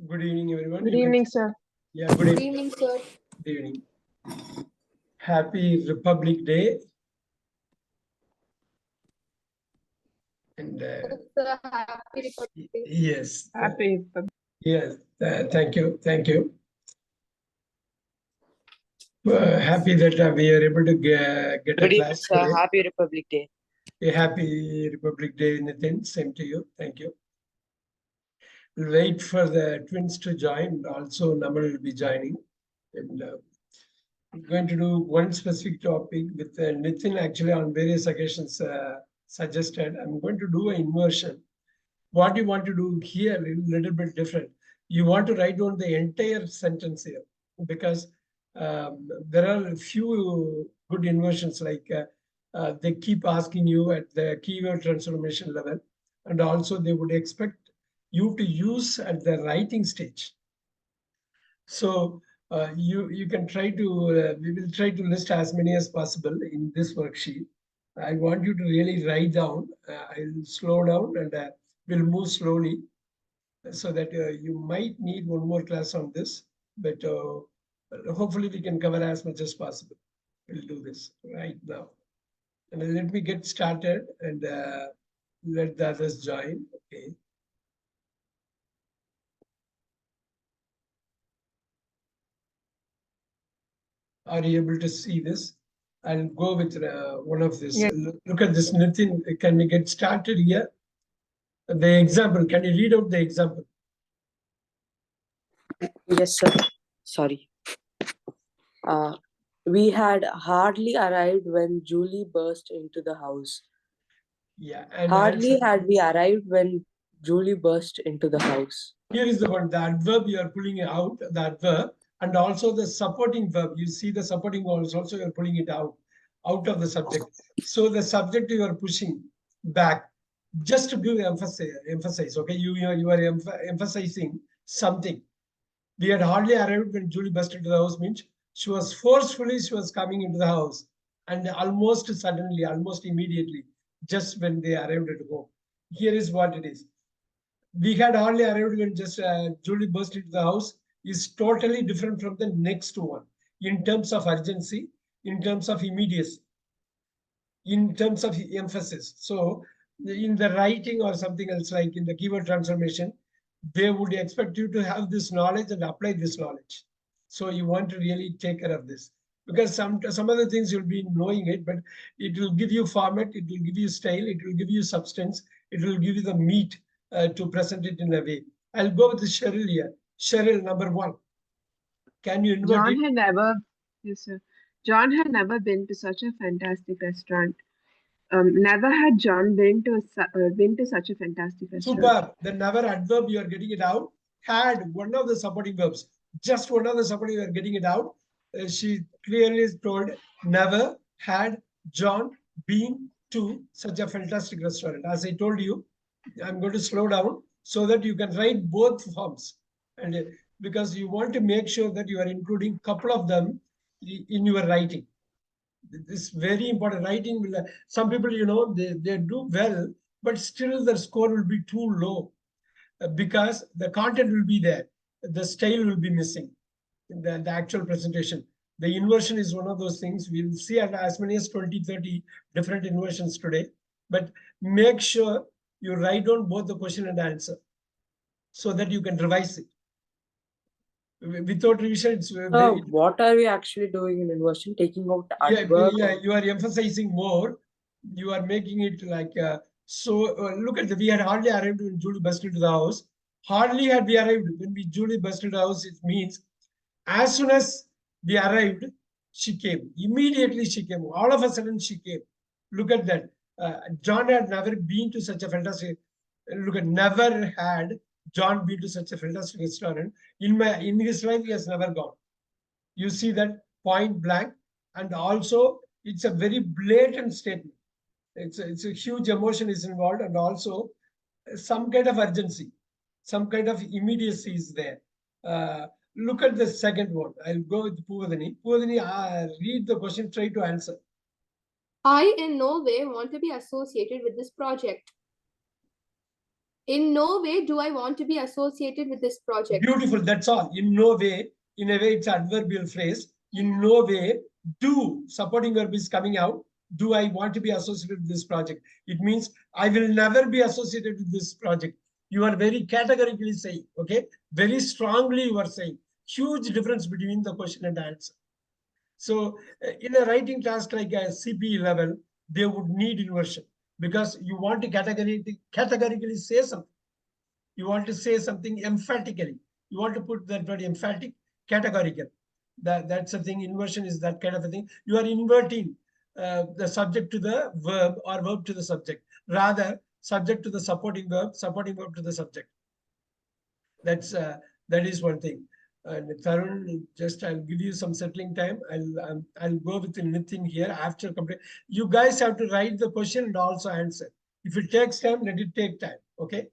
Good evening, everyone. Good evening, sir. Yeah, good evening. evening, sir. Good evening. Happy Republic Day. And Sir, happy Republic Day. yes, Happy. yes, thank you, thank you. Happy that we are able to get a Good evening, class sir. today. Happy Republic Day. A happy Republic Day, Nitin. Same to you. Thank you. We'll wait for the twins to join. Also, Namal will be joining. And I'm going to do one specific topic with Nitin actually on various occasions suggested. I'm going to do an inversion. What you want to do here is a little bit different. You want to write down the entire sentence here because there are a few good inversions like they keep asking you at the keyword transformation level, and also they would expect you to use at the writing stage. So you can try to, we will try to list as many as possible in this worksheet. I want you to really write down. I'll slow down and we'll move slowly so that you might need one more class on this, but hopefully we can cover as much as possible. We'll do this right now. And let me get started and let the others join. Okay. Are you able to see this? I'll go with one of this. Yes. Look at this, Nitin. Can we get started here? The example, can you read out the example? Yes, sir. Sorry. We had hardly arrived when Julie burst into the house. Yeah. And Hardly answer. had we arrived when Julie burst into the house. Here is the one, the adverb you are pulling out, the adverb, and also the supporting verb. You see the supporting verbs also you're pulling it out of the subject. So the subject you are pushing back just to give emphasize. Okay, you are emphasizing something. We had hardly arrived when Julie burst into the house means she was coming into the house, and almost suddenly, almost immediately, just when they arrived at home. Here is what it is. We had hardly arrived when just Julie burst into the house is totally different from the next one in terms of urgency, in terms of immediacy, in terms of emphasis. So in the writing or something else like in the keyword transformation, they would expect you to have this knowledge and apply this knowledge. So you want to really take care of this because some other things you'll be knowing it, but it will give you format, it will give you style, it will give you substance, it will give you the meat to present it in a way. I'll go with Cheryl here. Cheryl, number one. Can you invert John it? had never, yes, sir. John had never been to such a fantastic restaurant. Never had John been to such a fantastic restaurant. Super. The never adverb, you are getting it out. Had one of the supporting verbs. Just one of the supporting, you are getting it out. She clearly is told, never had John been to such a fantastic restaurant. As I told you, I'm going to slow down so that you can write both forms. And because you want to make sure that you are including a couple of them in your writing. This is very important. Writing will, some people, they do well, but still the score will be too low because the content will be there. The style will be missing in the actual presentation. The inversion is one of those things. We'll see as many as 20, 30 different inversions today, but make sure you write down both the question and answer so that you can revise it. Without revision, it's very, What are we actually doing in inversion? Taking out adverb? yeah, you are emphasizing more. You are making it like, look at we had hardly arrived when Julie burst into the house. Hardly had we arrived when Julie burst into the house, it means as soon as we arrived, she came. Immediately she came. All of a sudden she came. Look at that. John had never been to such a fantastic, look at never had John been to such a fantastic restaurant. In his life, he has never gone. You see that point blank, and also it's a very blatant statement. It's a huge emotion is involved, and also some kind of urgency, some kind of immediacy is there. Look at the second one. I'll go with Puvadini. Puvadini, read the question, try to answer. I in no way want to be associated with this project. In no way do I want to be associated with this project. Beautiful, that's all. In no way, in a way, it's adverbial phrase. In no way, do, supporting verb is coming out. Do I want to be associated with this project? It means I will never be associated with this project. You are very categorically saying, okay? Very strongly you are saying. Huge difference between the question and answer. So in a writing task like a CPE level, they would need inversion because you want to categorically say something. You want to say something emphatically. You want to put that word emphatic, categorical. That's a thing. Inversion is that kind of a thing. You are inverting the subject to the verb or verb to the subject. Rather, subject to the supporting verb to the subject. That is one thing. And Tarun, just I'll give you some settling time. I'll go with Nitin here after complete. You guys have to write the question and also answer. If it takes time, let it take time. Okay,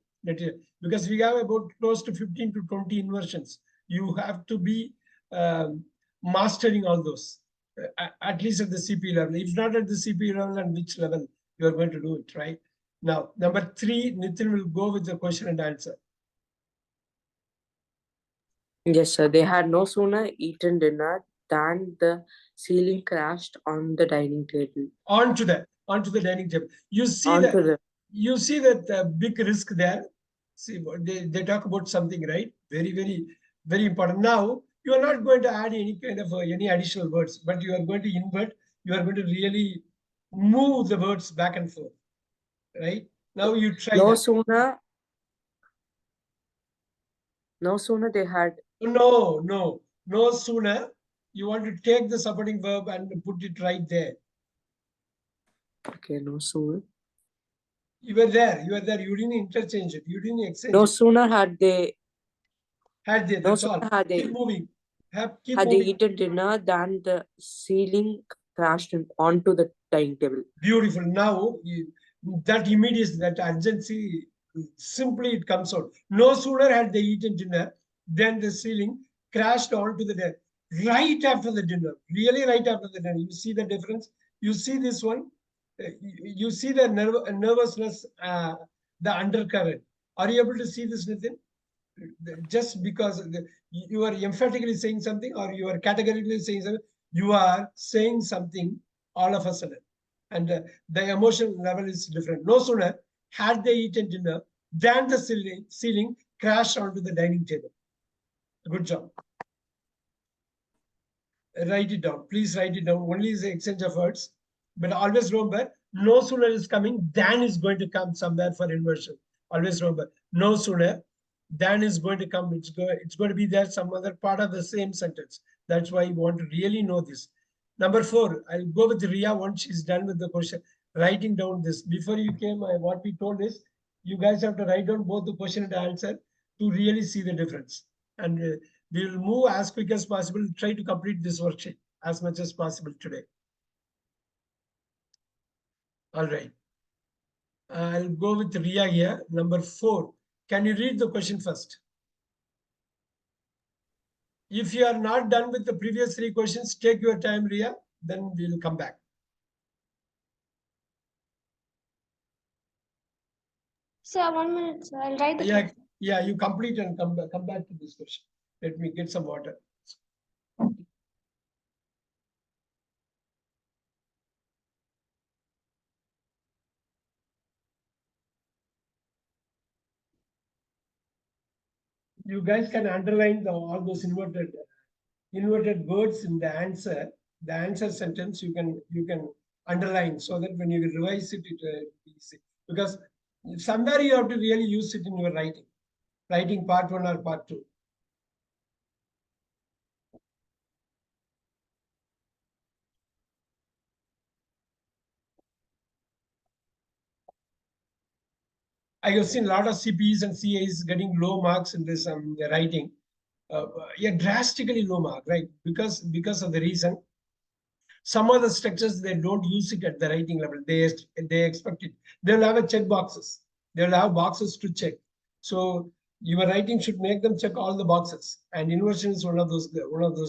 because we have about close to 15 to 20 inversions. You have to be mastering all those, at least at the CP level. If not at the CP level, and which level you are going to do it, right? Now, number 3, Nitin will go with the question and answer. Yes, sir. They had no sooner eaten dinner than the ceiling crashed on the dining table. Onto the dining table. You see that big risk there. See, they talk about something, right? Very, very, very important. Now, you are not going to add any kind of any additional words, but you are going to invert. You are going to really move the words back and forth, right? Now you try No that. sooner they had. No sooner. You want to take the supporting verb and put it right there. Okay, no sooner. You were there. You didn't interchange it. You didn't exchange No it. sooner had they. That's all. Keep moving. Keep had moving. they eaten dinner than the ceiling crashed onto the dining table. Beautiful. Now, that immediacy, that urgency, simply it comes out. No sooner had they eaten dinner than the ceiling crashed onto the deck. Right after the dinner. Really right after the dinner. You see the difference? You see this one? You see the nervousness, the undercurrent. Are you able to see this, Nitin? Just because you are emphatically saying something or you are categorically saying something, you are saying something all of a sudden. And the emotion level is different. No sooner had they eaten dinner than the ceiling crashed onto the dining table. Good job. Write it down. Please write it down. Only is the exchange of words. But always remember, no sooner is coming than is going to come somewhere for inversion. Always remember, no sooner than is going to come. It's going to be there some other part of the same sentence. That's why you want to really know this. Number 4, I'll go with Ria once she's done with the question. Writing down this. Before you came, what we told is, you guys have to write down both the question and answer to really see the difference. And we will move as quick as possible, try to complete this worksheet as much as possible today. All right. I'll go with Ria here. Number 4. Can you read the question first? If you are not done with the previous 3 questions, take your time, Ria. Then we'll come back. Sir, 1 minute, sir. I'll write the question. Yeah, you complete and come back to this question. Let me get some water. You guys can underline all those inverted words in the answer sentence. You can underline so that when you revise it, it will be easy. Because somewhere you have to really use it in your writing part 1 or part 2. I have seen a lot of CPEs and CAs getting low marks in this writing. Yeah, drastically low mark, right? Because of the reason. Some of the structures, they don't use it at the writing level. They expect it. They'll have a check boxes. They'll have boxes to check. So your writing should make them check all the boxes. And inversion is one of those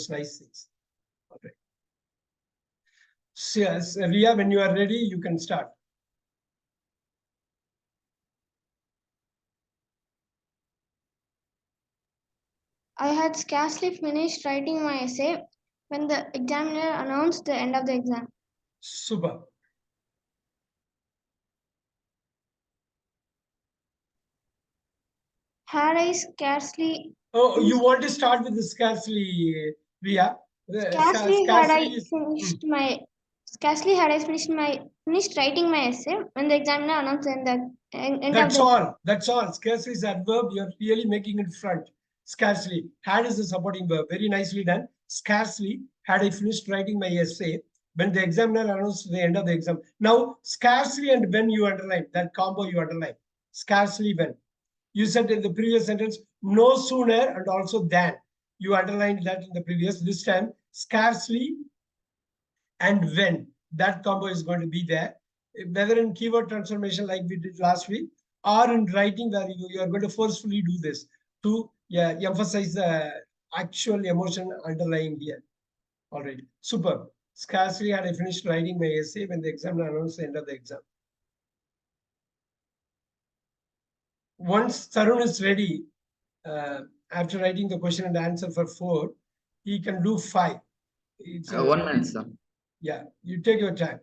nice things. Okay. So, yes, Ria, when you are ready, you can start. I had scarcely finished writing my essay when the examiner announced the end of the exam. Super. Had I scarcely Oh, you want to start with the scarcely, Priya? scarcely had I Scarcely is. scarcely had I finished writing my essay when the examiner announced the end of That's the all. That's all. Scarcely is adverb. You're really making it front. Scarcely. Had is the supporting verb. Very nicely done. Scarcely had I finished writing my essay when the examiner announced the end of the exam. Now, scarcely and when you underline, that combo you underline. Scarcely when. You said in the previous sentence, no sooner and also than. You underlined that in the previous. This time, scarcely and when. That combo is going to be there. Whether in keyword transformation like we did last week or in writing where you are going to forcefully do this to emphasize the actual emotion underlying here. All right, super. Scarcely had I finished writing my essay when the examiner announced the end of the exam. Once Tarun is ready, after writing the question and answer for 4, he can do 5. It's 1 minute, sir. Yeah, you take your time.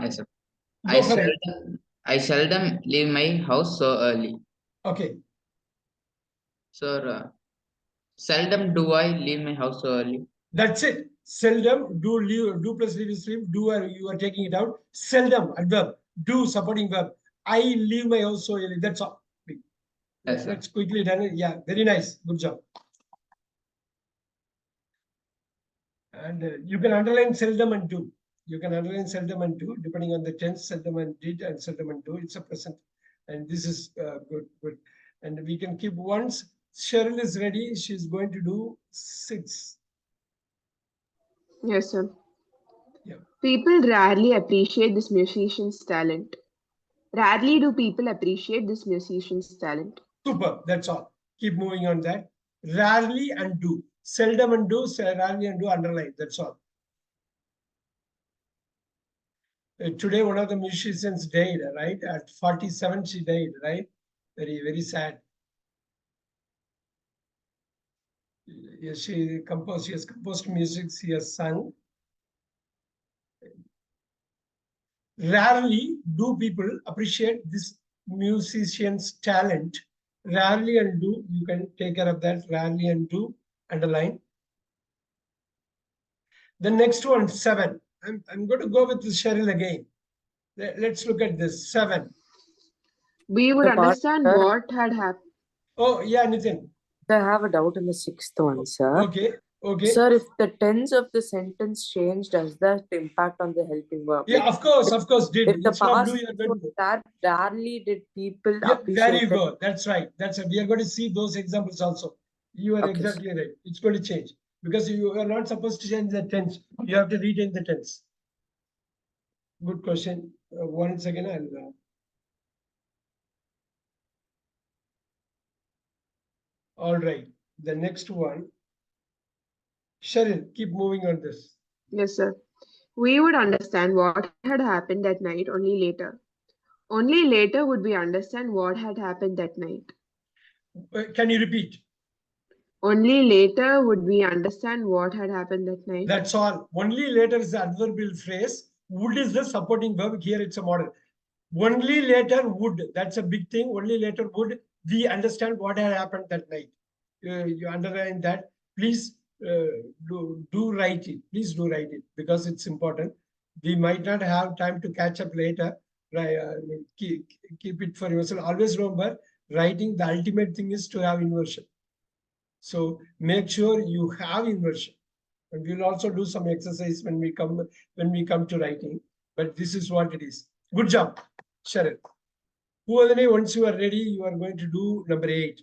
Yes, sir. Go for it. I seldom leave my house so early. Okay. Sir, seldom do I leave my house so early. That's it. Seldom, do leave, do plus leave is leave, do you are taking it out. Seldom, adverb, do supporting verb. I leave my house so early. That's all. Yes, sir. That's quickly done. Yeah, very nice. Good job. And you can underline seldom and do. You can underline seldom and do, depending on the tense, seldom and did, and seldom and do. It's a present. And this is good, good. And we can keep once Cheryl is ready, she's going to do 6. Yes, sir. Yeah. People rarely appreciate this musician's talent. Rarely do people appreciate this musician's talent. Super, that's all. Keep moving on that. Rarely and do. Seldom and do, rarely and do, underline. That's all. Today, one of the musicians died, right? At 47, she died, right? Very, very sad. Yes, she has composed music, she has sung. Rarely do people appreciate this musician's talent. Rarely and do, you can take care of that. Rarely and do, underline. The next one, 7. I'm going to go with Cheryl again. Let's look at this. 7. We would The part, understand sir. what had happened. Oh, yeah, Nitin. I have a doubt in the 6th one, sir. Okay, okay. Sir, if the tense of the sentence changed, does that impact on the helping verb? Yeah, of course, did. If the Instead of past do, you're going was to. that rarely did people Yeah, appreciate there you it. go. That's right. That's it. We are going to see those examples also. You are Okay, exactly right. It's going to change because you are not supposed to change the tense. You have to retain the tense. Good question. Once again, I'll. All right. The next one. Cheryl, keep moving on this. Yes, sir. We would understand what had happened that night only later. Only later would we understand what had happened that night. Can you repeat? Only later would we understand what had happened that night. That's all. Only later is the adverbial phrase. Would is the supporting verb. Here it's a model. Only later would. That's a big thing. Only later would we understand what had happened that night. You underline that. Please do write it. Please do write it because it's important. We might not have time to catch up later. Right? Keep it for yourself. Always remember writing, the ultimate thing is to have inversion. So make sure you have inversion. And we'll also do some exercise when we come to writing. But this is what it is. Good job, Sharon. Once you are ready, you are going to do number 8.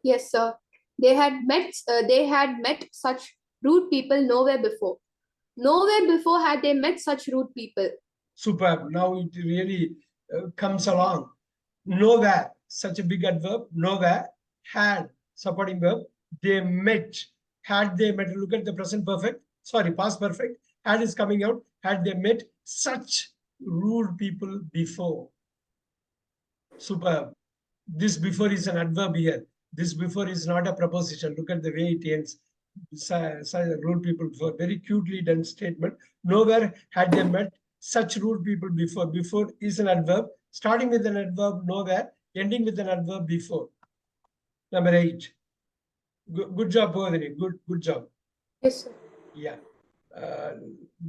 Yes, sir. They had met such rude people nowhere before. Nowhere before had they met such rude people. Superb. Now it really comes along. Nowhere, such a big adverb. Nowhere, had, supporting verb. They met. Had they met, look at the present perfect. Sorry, past perfect. Had is coming out. Had they met such rude people before. Superb. This before is an adverb here. This before is not a preposition. Look at the way it ends. Rude people before. Very cutely done statement. Nowhere had they met such rude people before. Before is an adverb. Starting with an adverb nowhere, ending with an adverb before. Number 8. Good job, Bodhini. Good job. Yes, sir. Yeah.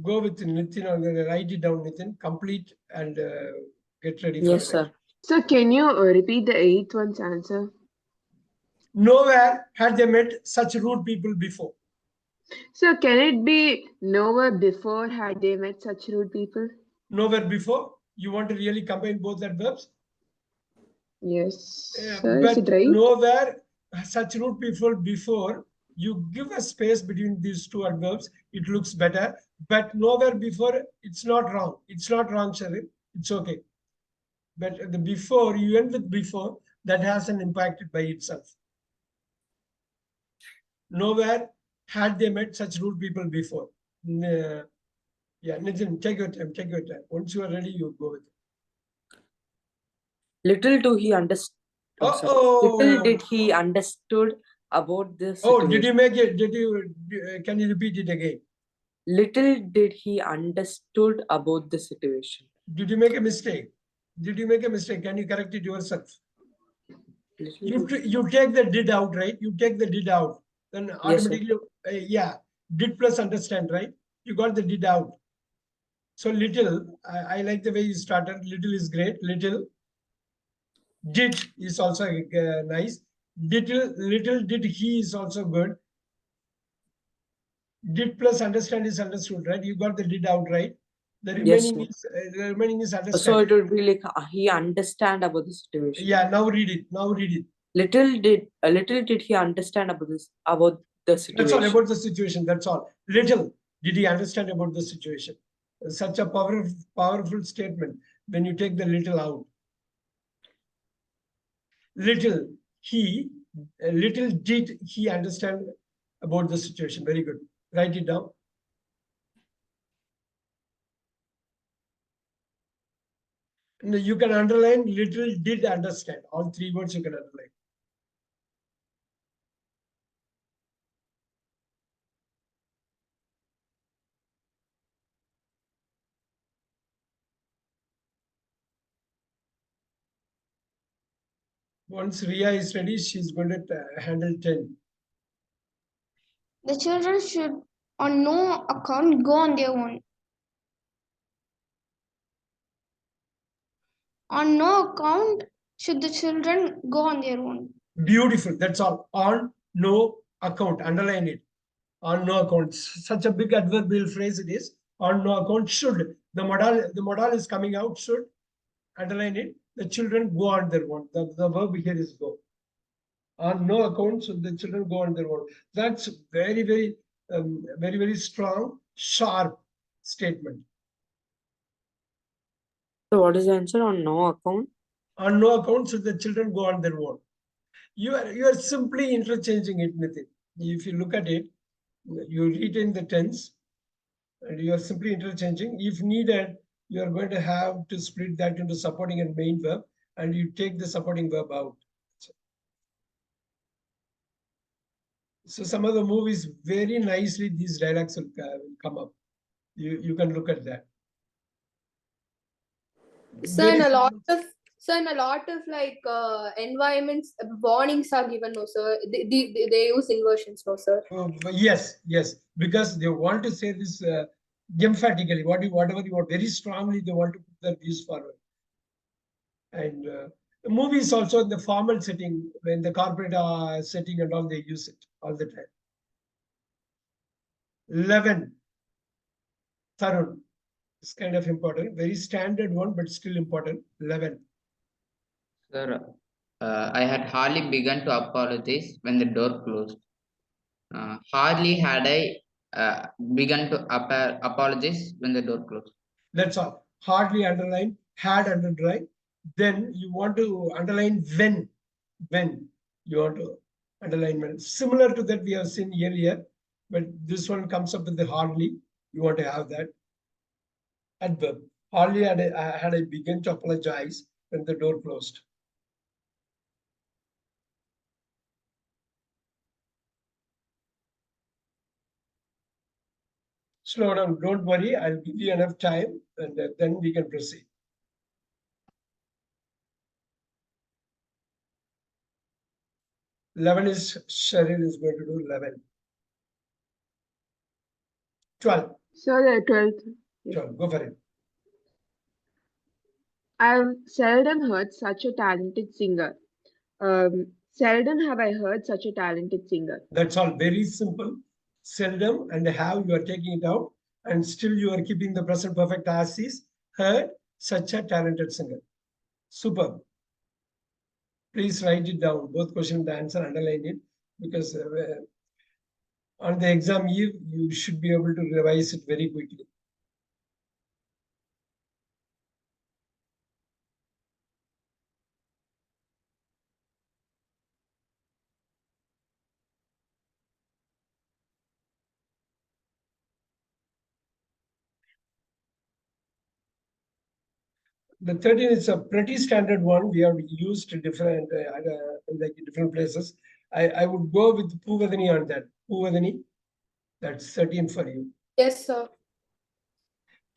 Go with Nitin. I'm going to write it down, Nitin. Complete and get ready for Yes, the sir. So can you repeat the 8th one's answer? Nowhere had they met such rude people before. So can it be nowhere before had they met such rude people? Nowhere before. You want to really combine both adverbs? Yes. Sir, is But it right? nowhere such rude people before. You give a space between these two adverbs, it looks better. But nowhere before, it's not wrong. It's not wrong, Sharif. It's okay. But the before, you end with before, that has an impact by itself. Nowhere had they met such rude people before. Yeah, Nitin, take your time, take your time. Once you are ready, you go with it. Little do he understand. Little did he understood about this situation. Oh, did you make it? Can you repeat it again? Little did he understood about the situation. Did you make a mistake? Did you make a mistake? Can you correct it yourself? You take the did out, right? You take the did out. Then automatically, yeah, did plus understand, right? You got the did out. So little, I like the way you started. Little is great. Little. Did is also nice. Little did he is also good. Did plus understand is understood, right? You got the did out, right? The remaining is understand. So it would be like he understand about the situation. Yeah, now read it. Now read it. Little did he understand about the situation. That's all about the situation. That's all. Little did he understand about the situation. Such a powerful statement when you take the little out. Little did he understand about the situation. Very good. Write it down. You can underline little did understand. All 3 words you can underline. Once Ria is ready, she's going to handle 10. The children should on no account go on their own. On no account should the children go on their own. Beautiful. That's all. On no account. Underline it. On no account. Such a big adverbial phrase it is. On no account should. The modal is coming out. Should. Underline it. The children go on their own. The verb here is go. On no account should the children go on their own. That's very, very strong, sharp statement. So what is the answer? On no account? On no account should the children go on their own. You are simply interchanging it, Nitin. If you look at it, you retain the tense and you are simply interchanging. If needed, you are going to have to split that into supporting and main verb, and you take the supporting verb out. So some of the movies, very nicely, these dialogues will come up. You can look at that. So in a lot of like environments, warnings are given, no sir. They use inversions, no sir. Yes, because they want to say this emphatically. Whatever you want, very strongly, they want to put their views forward. And Movie is also in the formal setting, when the corporate setting and all, they use it all the time. 11. Tarun. It's kind of important. Very standard one, but still important. 11. Sir, I had hardly begun to apologize when the door closed. Hardly had I begun to apologize when the door closed. That's all. Hardly underline, had underline. Then you want to underline when. When you want to underline when. Similar to that we have seen earlier, but this one comes up with the hardly. You want to have that. Adverb. Hardly had I begun to apologize when the door closed. Slow down, don't worry, I'll give you enough time and then we can proceed. Eleven is Cheryl is going to do 11. 12. So the 12th. 12. Go for it. I've seldom heard such a talented singer. Seldom have I heard such a talented singer. That's all. Very simple. Seldom and have, you are taking it out, and still you are keeping the present perfect as is. Heard such a talented singer. Superb. Please write it down. Both question and answer, underline it, because on the exam eve, you should be able to revise it very quickly. The 13 is a pretty standard one. We have used different like different places. I would go with Puvadani on that. Puvadani, that's 13 for you. Yes, sir.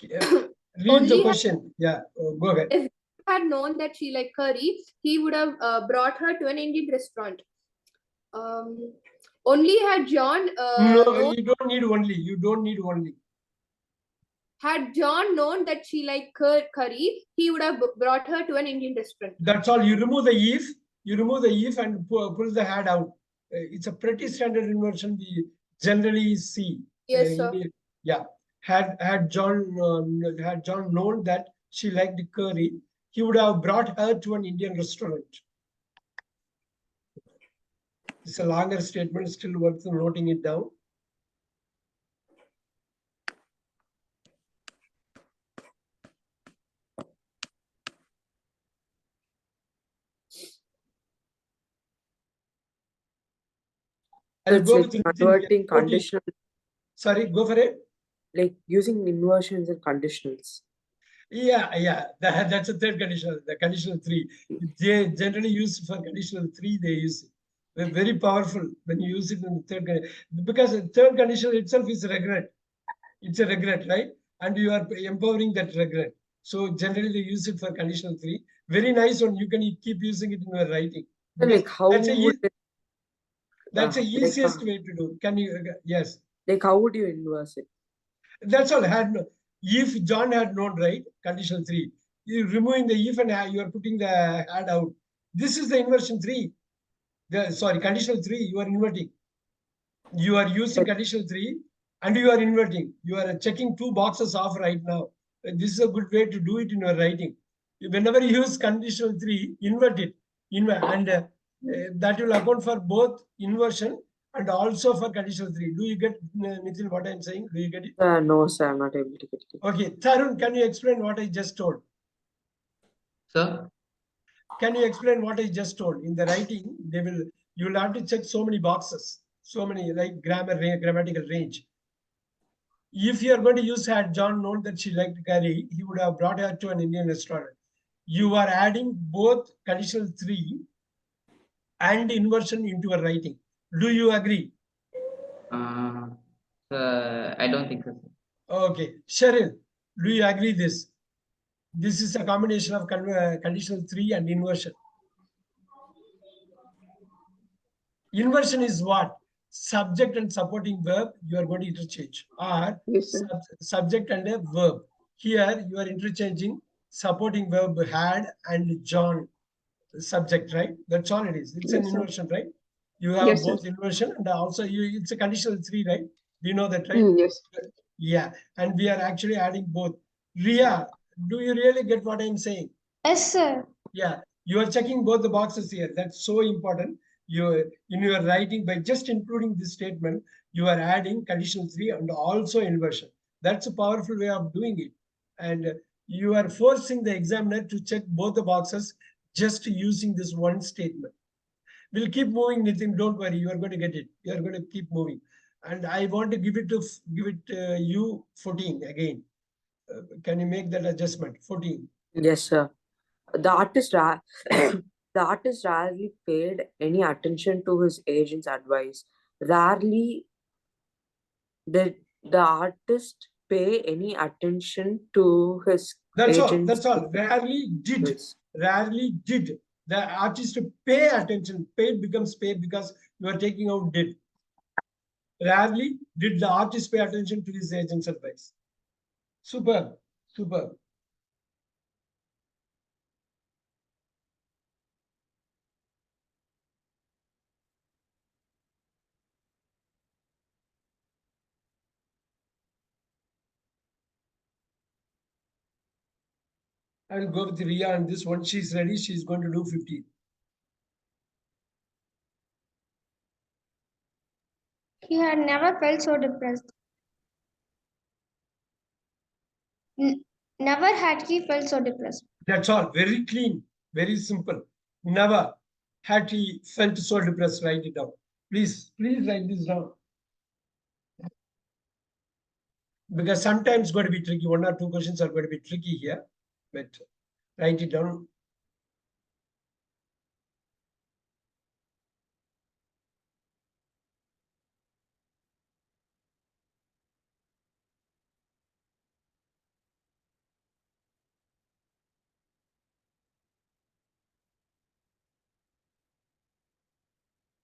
Read Only the had- question. Yeah, go ahead. If he had known that she liked curry, he would have brought her to an Indian restaurant. Only had John No, you don't need only. You don't need only. had John known that she liked curry, he would have brought her to an Indian restaurant. That's all. You remove the if. You remove the if and pull the had out. It's a pretty standard inversion we generally see. Yes, sir. Yeah. Had John known that she liked curry, he would have brought her to an Indian restaurant. It's a longer statement, still worth noting it down. I'll It's go like with converting okay. conditional, Sorry, go for it. like using inversions and conditionals. Yeah, that's a third conditional, the conditional 3. They generally use for conditional 3, they use it. They're very powerful when you use it in the third condition, because the third conditional itself is a regret. It's a regret, right? And you are empowering that regret. So generally they use it for conditional 3. Very nice one. You can keep using it in your writing. So like how That's would it, the like, easiest way to do. Can you? Yes. like how would you inverse it? That's all. If John had known, right? Conditional 3. You removing the if and you are putting the had out. This is the inversion 3. Sorry, conditional 3. You are inverting. You are using conditional 3 and you are inverting. You are checking 2 boxes off right now. This is a good way to do it in your writing. Whenever you use conditional 3, invert it. And that will account for both inversion and also for conditional 3. Do you get, Nitin, what I'm saying? Do you get it? No, sir, I'm not able to get it. Okay, Tarun, can you explain what I just told? Sir? Can you explain what I just told? In the writing, you will have to check so many boxes, so many like grammatical range. If you are going to use had John known that she liked curry, he would have brought her to an Indian restaurant. You are adding both conditional 3 and inversion into a writing. Do you agree? I don't think so, sir. Okay. Cheryl, do you agree this? This is a combination of conditional 3 and inversion. Inversion is what? Subject and supporting verb you are going to interchange, or Yes, sir. subject and a verb. Here you are interchanging supporting verb had and John subject, right? That's all it is. It's an Yes, sir. inversion, right? You have Yes, sir. both inversion and also it's a conditional 3, right? Do you know that, right? Yes. Yeah, and we are actually adding both. Ria, do you really get what I'm saying? Yes, sir. Yeah, you are checking both the boxes here. That's so important. You in your writing, by just including this statement, you are adding conditional 3 and also inversion. That's a powerful way of doing it. And you are forcing the examiner to check both the boxes just using this one statement. We'll keep moving, Nitin. Don't worry. You are going to get it. You are going to keep moving. And I want to give it you 14 again. Can you make that adjustment? 14. Yes, sir. The artist, the artist rarely paid any attention to his agent's advice. Rarely did the artist pay any attention to his That's all. agent's That's all. Rarely did. advice. Rarely did. The artist pay attention. Paid becomes paid because you are taking out did. Rarely did the artist pay attention to his agent's advice. Super. Super. I will go with Ria on this one. She's ready. She's going to do 50. He had never felt so depressed. Never had he felt so depressed. That's all. Very clean. Very simple. Never had he felt so depressed. Write it down. Please write this down. Because sometimes it's going to be tricky. 1 or 2 questions are going to be tricky here. But write it down.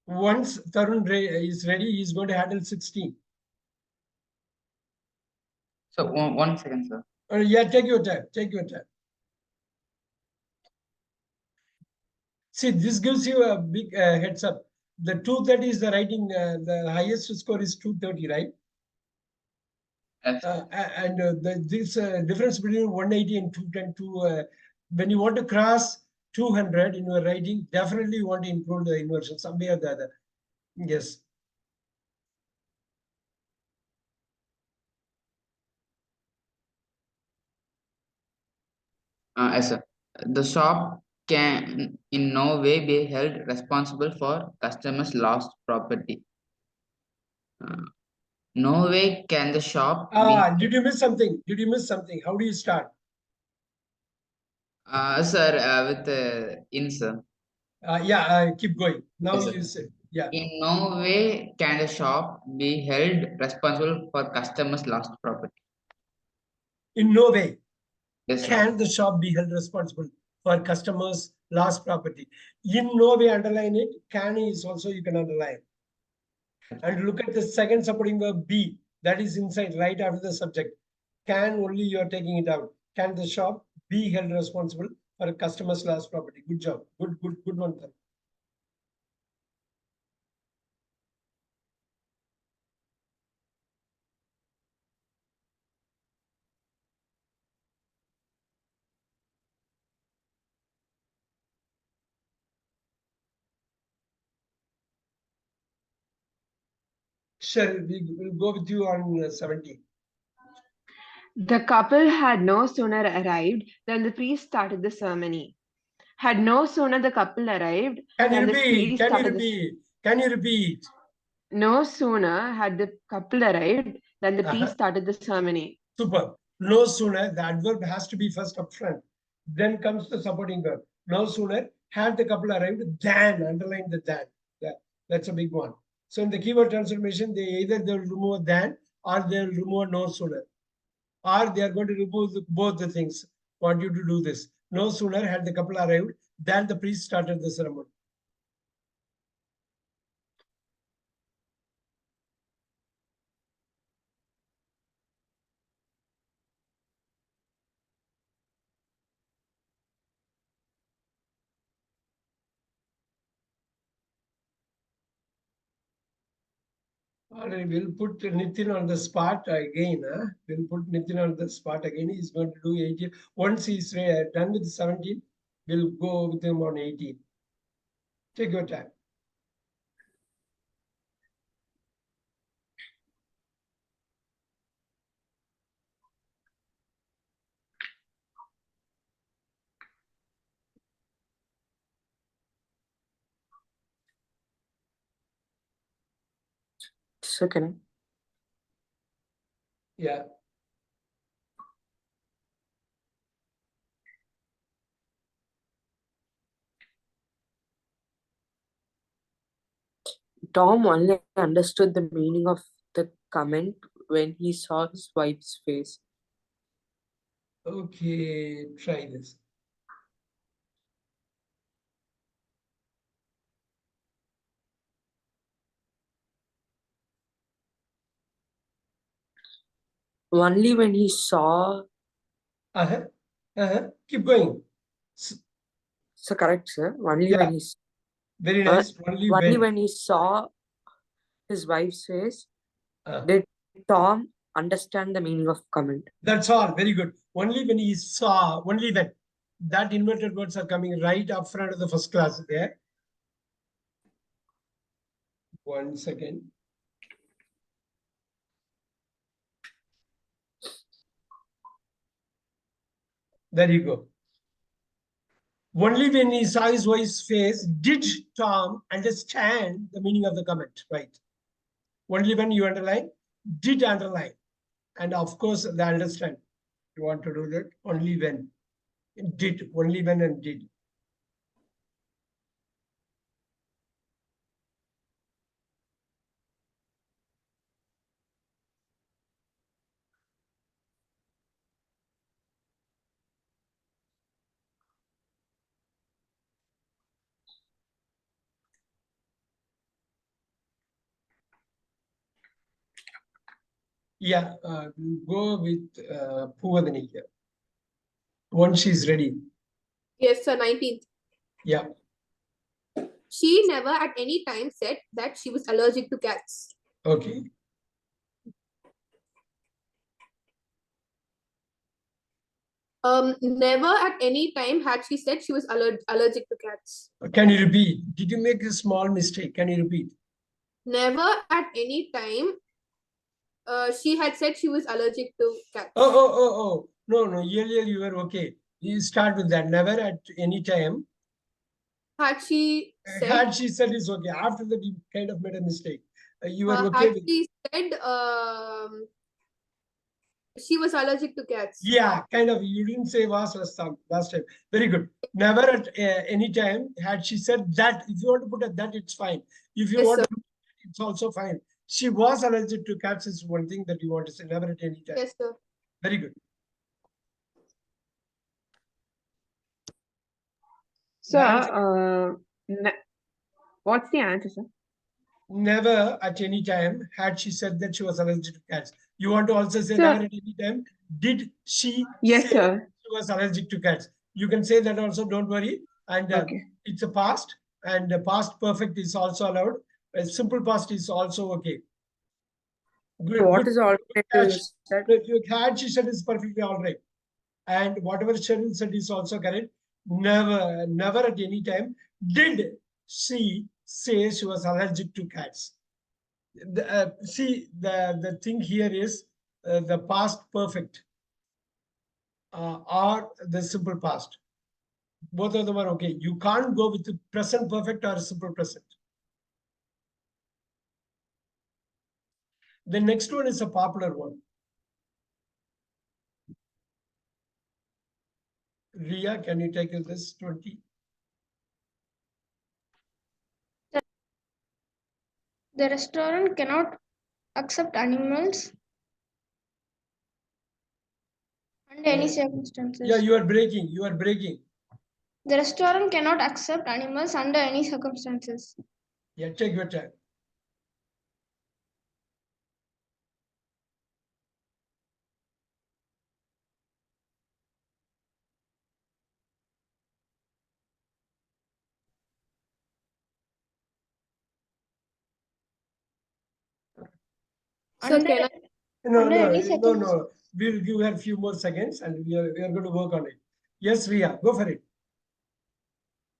Once Tarun is ready, he's going to handle 16. So one second, sir. Yeah, take your time. Take your time. See, this gives you a big heads up. The 230 is the writing, the highest score is 230, right? Yes. And this difference between 180 and 210, when you want to cross 200 in your writing, definitely you want to improve the inversion some way or the other. Yes. Yes, sir. The shop can in no way be held responsible for customers' lost property. No way can the shop be. Did you miss something? Did you miss something? How do you start? Sir, with in sir. Yeah, keep going. Now Yes, sir. you say, yeah. In no way can the shop be held responsible for customers' lost property. In no way Yes, sir. can the shop be held responsible for customers' lost property. In no way underline it. Can is also you can underline. And look at the second supporting verb be. That is inside right after the subject. Can only you are taking it out. Can the shop be held responsible for a customer's lost property? Good job. Good one. Sir. Sure, we will go with you on 17. The couple had no sooner arrived than the priest started the ceremony. Had no sooner the couple arrived Can you than the repeat? priest Can you started the repeat? Can you repeat? no sooner had the couple arrived than the priest started the ceremony. Super. No sooner, the adverb has to be first up front. Then comes the supporting verb. No sooner had the couple arrived than, underline the than. That's a big one. So in the keyword transformation, they'll remove than or they'll remove no sooner. Or they are going to remove both the things. Want you to do this. No sooner had the couple arrived than the priest started the ceremony. Alright, we'll put Nitin on the spot again. We'll put Nitin on the spot again. He's going to do 18. Once he's done with 17, we'll go with him on 18. Take your time. So can I? Yeah. Tom only understood the meaning of the comment when he saw his wife's face. Okay, try this. Only when he saw. Keep going. So correct, sir. Only Yeah. when he. Very nice. Only when he saw his wife's face Uh, did Tom understand the meaning of comment. That's all. Very good. Only when he saw, only when. That inverted words are coming right up front of the first class there. 1 second. There you go. Only when he saw his wife's face did Tom understand the meaning of the comment, right? Only when you underline, did underline. And of course, the understand. You want to do that? Only when. Did. Only when and did. Yeah, we'll go with Puvadani here. Once she's ready. Yes, sir. 19th. Yeah. She never at any time said that she was allergic to cats. Okay. Never at any time had she said she was allergic to cats. Can you repeat? Did you make a small mistake? Can you repeat? Never at any time she had said she was allergic to cats. Oh. No. Earlier you were okay. You start with that. Never at any time. Had she said? Had she said it's okay. After that, you kind of made a mistake. You were okay had with. she said she was allergic to cats. Yeah, kind of. You didn't say was last time. Very good. Never at any time had she said that. If you want to put it that, it's fine. If you Yes, want sir. to, it's also fine. She was allergic to cats is one thing that you want to say. Never at any time. Yes, sir. Very good. Sir, what's the answer, sir? Never at any time had she said that she was allergic to cats. You want to also say Sir. never at any time did she Yes, say sir. she was allergic to cats. You can say that also, don't worry. And Okay. it's a past, and the past perfect is also allowed. A simple past is also okay. Good, So what good. is the alternative you said? If you had, she said is perfectly all right. And whatever Cheryl said is also correct. Never at any time did she say she was allergic to cats. See, the thing here is the past perfect or the simple past. Both of them are okay. You can't go with the present perfect or simple present. The next one is a popular one. Ria, can you take this 20? The restaurant cannot accept animals under any circumstances. Yeah, you are breaking. You are breaking. The restaurant cannot accept animals under any circumstances. Yeah, take your time. So Under- can I? No, Under no, any no, circum- no. We'll give her a few more seconds and we are going to work on it. Yes, Ria, go for it.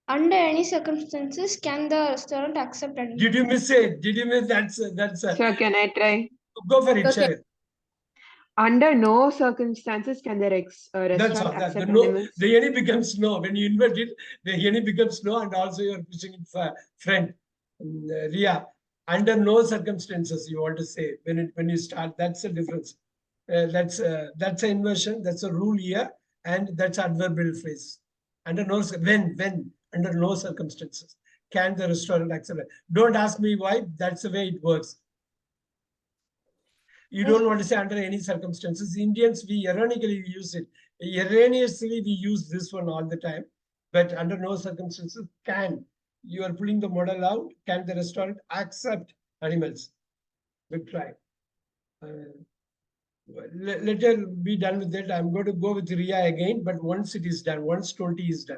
Under any circumstances, can the restaurant accept Did admission? you miss it? Did you miss that's Sir, can I try? go for it, Okay. Cheryl. Under no circumstances can the That's all. restaurant That, accept the no, animals. the any becomes no. When you invert it, the any becomes no, and also you are pushing it for friend. Ria, under no circumstances, you want to say when you start. That's the difference. That's an inversion. That's a rule here, and that's adverbial phrase. Under no when under no circumstances can the restaurant accept it. Don't ask me why. That's the way it works. You don't want to say under any circumstances. Indians, we ironically use it. Erroneously, we use this one all the time. But under no circumstances can. You are pulling the model out. Can the restaurant accept animals? Good try. Let her be done with it. I'm going to go with Ria again. But once it is done, once 20 is done.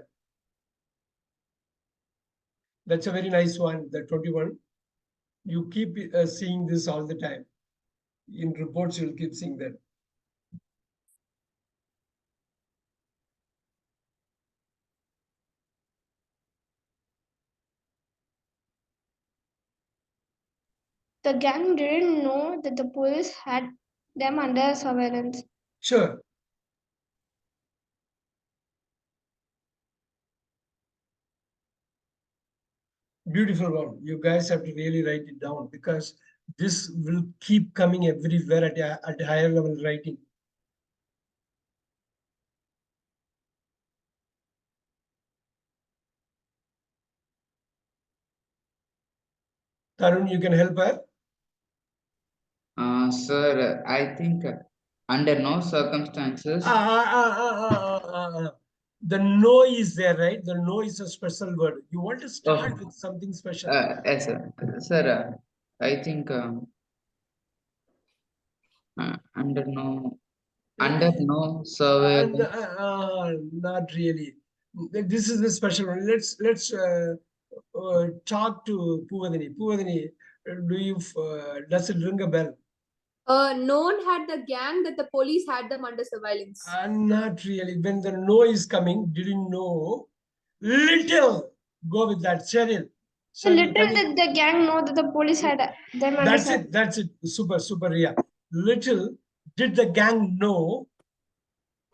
That's a very nice one, the 21. You keep seeing this all the time. In reports, you'll keep seeing that. The gang didn't know that the police had them under surveillance. Sure. Beautiful one. You guys have to really write it down because this will keep coming everywhere at higher level writing. Tarun, you can help her. Sir, I think under no circumstances. The no is there, right? The no is a special word. You want to start with something special. Yes, sir. Sir, I think under no surveillance. Not really. This is the special one. Let's talk to Puvadini. Puvadini, do you does it ring a bell? No one had the gang that the police had them under surveillance. Not really. When the no is coming, didn't know. Little. Go with that. Cheryl. So little did the gang know that the police had them under That's surveillance. it. That's it. Super. Yeah. Little did the gang know.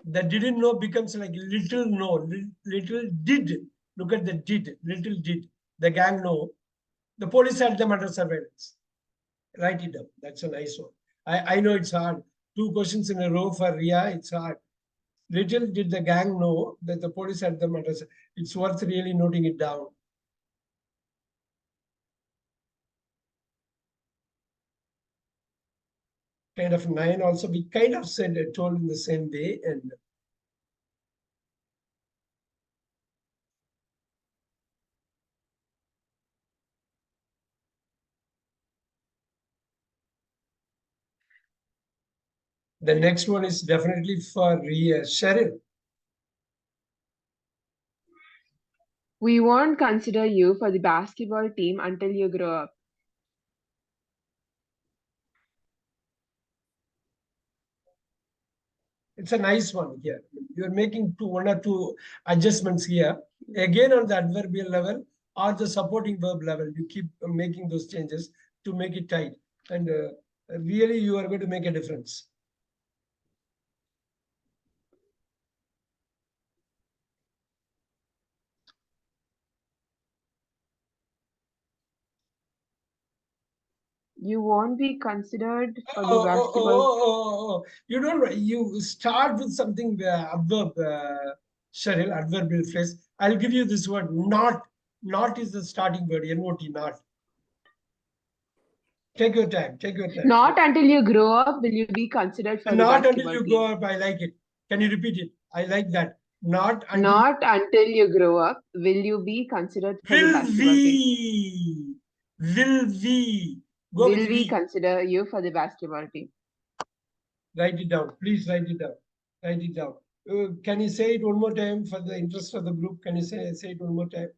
The didn't know becomes like little know. Little did. Look at the did. Little did. The gang know. The police had them under surveillance. Write it down. That's a nice one. I know it's hard. 2 questions in a row for Ria. It's hard. Little did the gang know that the police had them under. It's worth really noting it down. Kind of 9 also. We kind of said told in the same way. And the next one is definitely for Cheryl. We won't consider you for the basketball team until you grow up. It's a nice one here. You're making one or two adjustments here. Again, on the adverbial level or the supporting verb level, you keep making those changes to make it tight. And really, you are going to make a difference. You won't be considered for the basketball. You don't. You start with something adverb, Cheryl, adverbial phrase. I'll give you this word. Not. Not is the starting word. Not. Not. Take your time. Take your time. Not until you grow up will you be considered for the Not until basketball you team. grow up. I like it. Can you repeat it? I like that. Not until. Not until you grow up will you be considered for the Will basketball team. we? Will we? Go Will with we we. consider you for the basketball team? Write it down. Please write it down. Write it down. Can you say it one more time for the interest of the group? Can you say it one more time?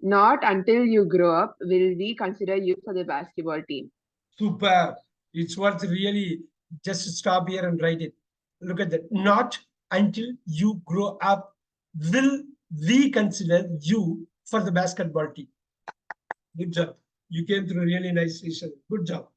Not until you grow up will we consider you for the basketball team. Super. It's worth really just stop here and write it. Look at that. Not until you grow up will we consider you for the basketball team. Good job. You came through really nicely, sir. Good job.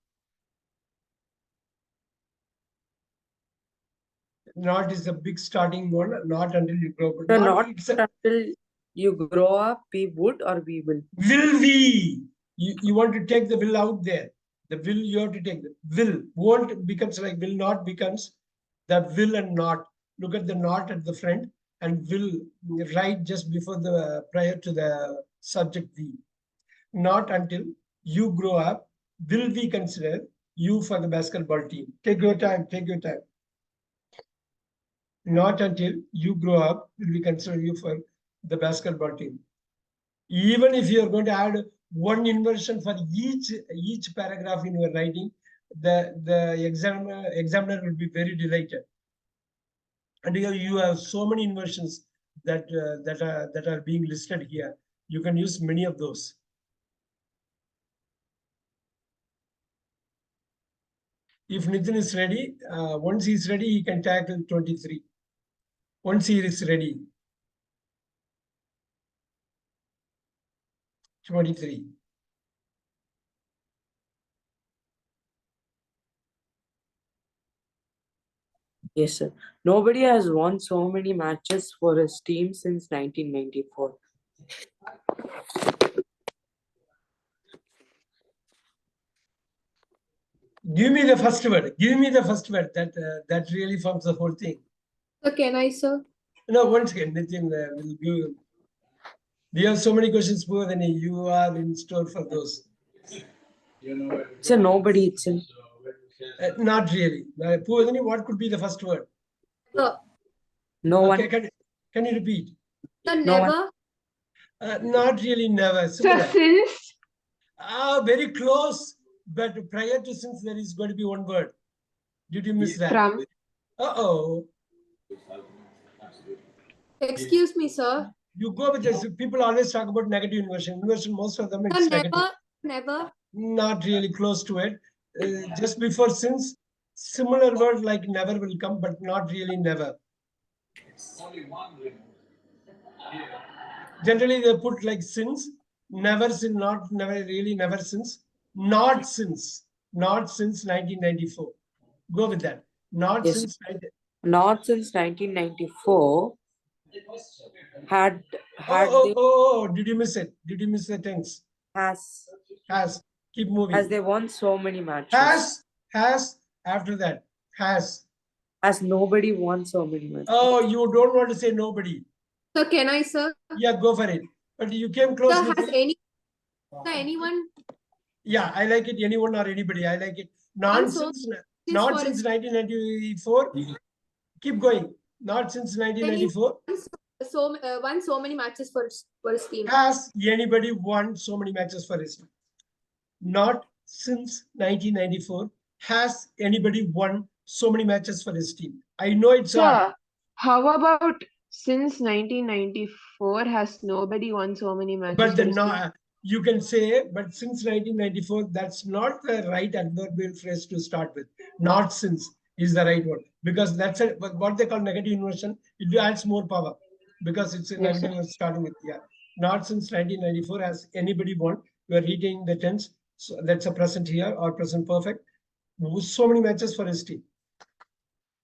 Not is a big starting one. Not until you grow up. So Not, not it's a, until you grow up, we would or we will. will we? You want to take the will out there. The will you have to take. The will won't becomes like will not becomes the will and not. Look at the not at the front and will right just before the prior to the subject we. Not until you grow up will we consider you for the basketball team. Take your time. Take your time. Not until you grow up will we consider you for the basketball team. Even if you are going to add one inversion for each paragraph in your writing, the examiner will be very delighted. And here you have so many inversions that that are being listed here. You can use many of those. If Nitin is ready, once he is ready, he can tackle 23. Once he is ready. 23. Yes, sir. Nobody has won so many matches for his team since 1994. Give me the first word. Give me the first word. That really forms the whole thing. So can I, sir? No, once again, Nitin will give. We have so many questions, Puvadani. You are in store for those. So nobody itself. Not really. Puvadani, what could be the first word? No Okay, one. can you repeat? So No one. never. Not really, never. So Similar. since Very close, but prior to since there is going to be one word. Did you miss that? from Uh-oh. Excuse me, sir. You go with this. People always talk about negative inversion. Inversion, most of them So it's negative. never. Not really close to it. Just before since, similar word like never will come, but not really never. Generally, they put like since, never since, not never really never since, not since 1994. Go with that. Not Yes. since. Not since 1994 had Did you miss it? Did you miss the tense? has Keep moving. as they won so many matches. Has after that. Has. As nobody won so many matches. Oh, you don't want to say nobody. So can I, sir? Yeah, go for it. But you came close. Sir, anyone? Yeah, I like it. Anyone or anybody. I like it. Nonsense. Not since 1994. Keep going. Not since 1994. Won so many matches for his team. Has anybody won so many matches for his team? Not since 1994 has anybody won so many matches for his team. I know it's hard. Sir, how about since 1994 has nobody won so many matches? But for then his team? no, you can say, but since 1994, that's not the right adverbial phrase to start with. Not since is the right word because that's what they call negative inversion. It adds more power because it's a Yes, negative starting with yeah. Not since 1994 has anybody won. We are retaining the tense. So that's a present here or present perfect. So many matches for his team.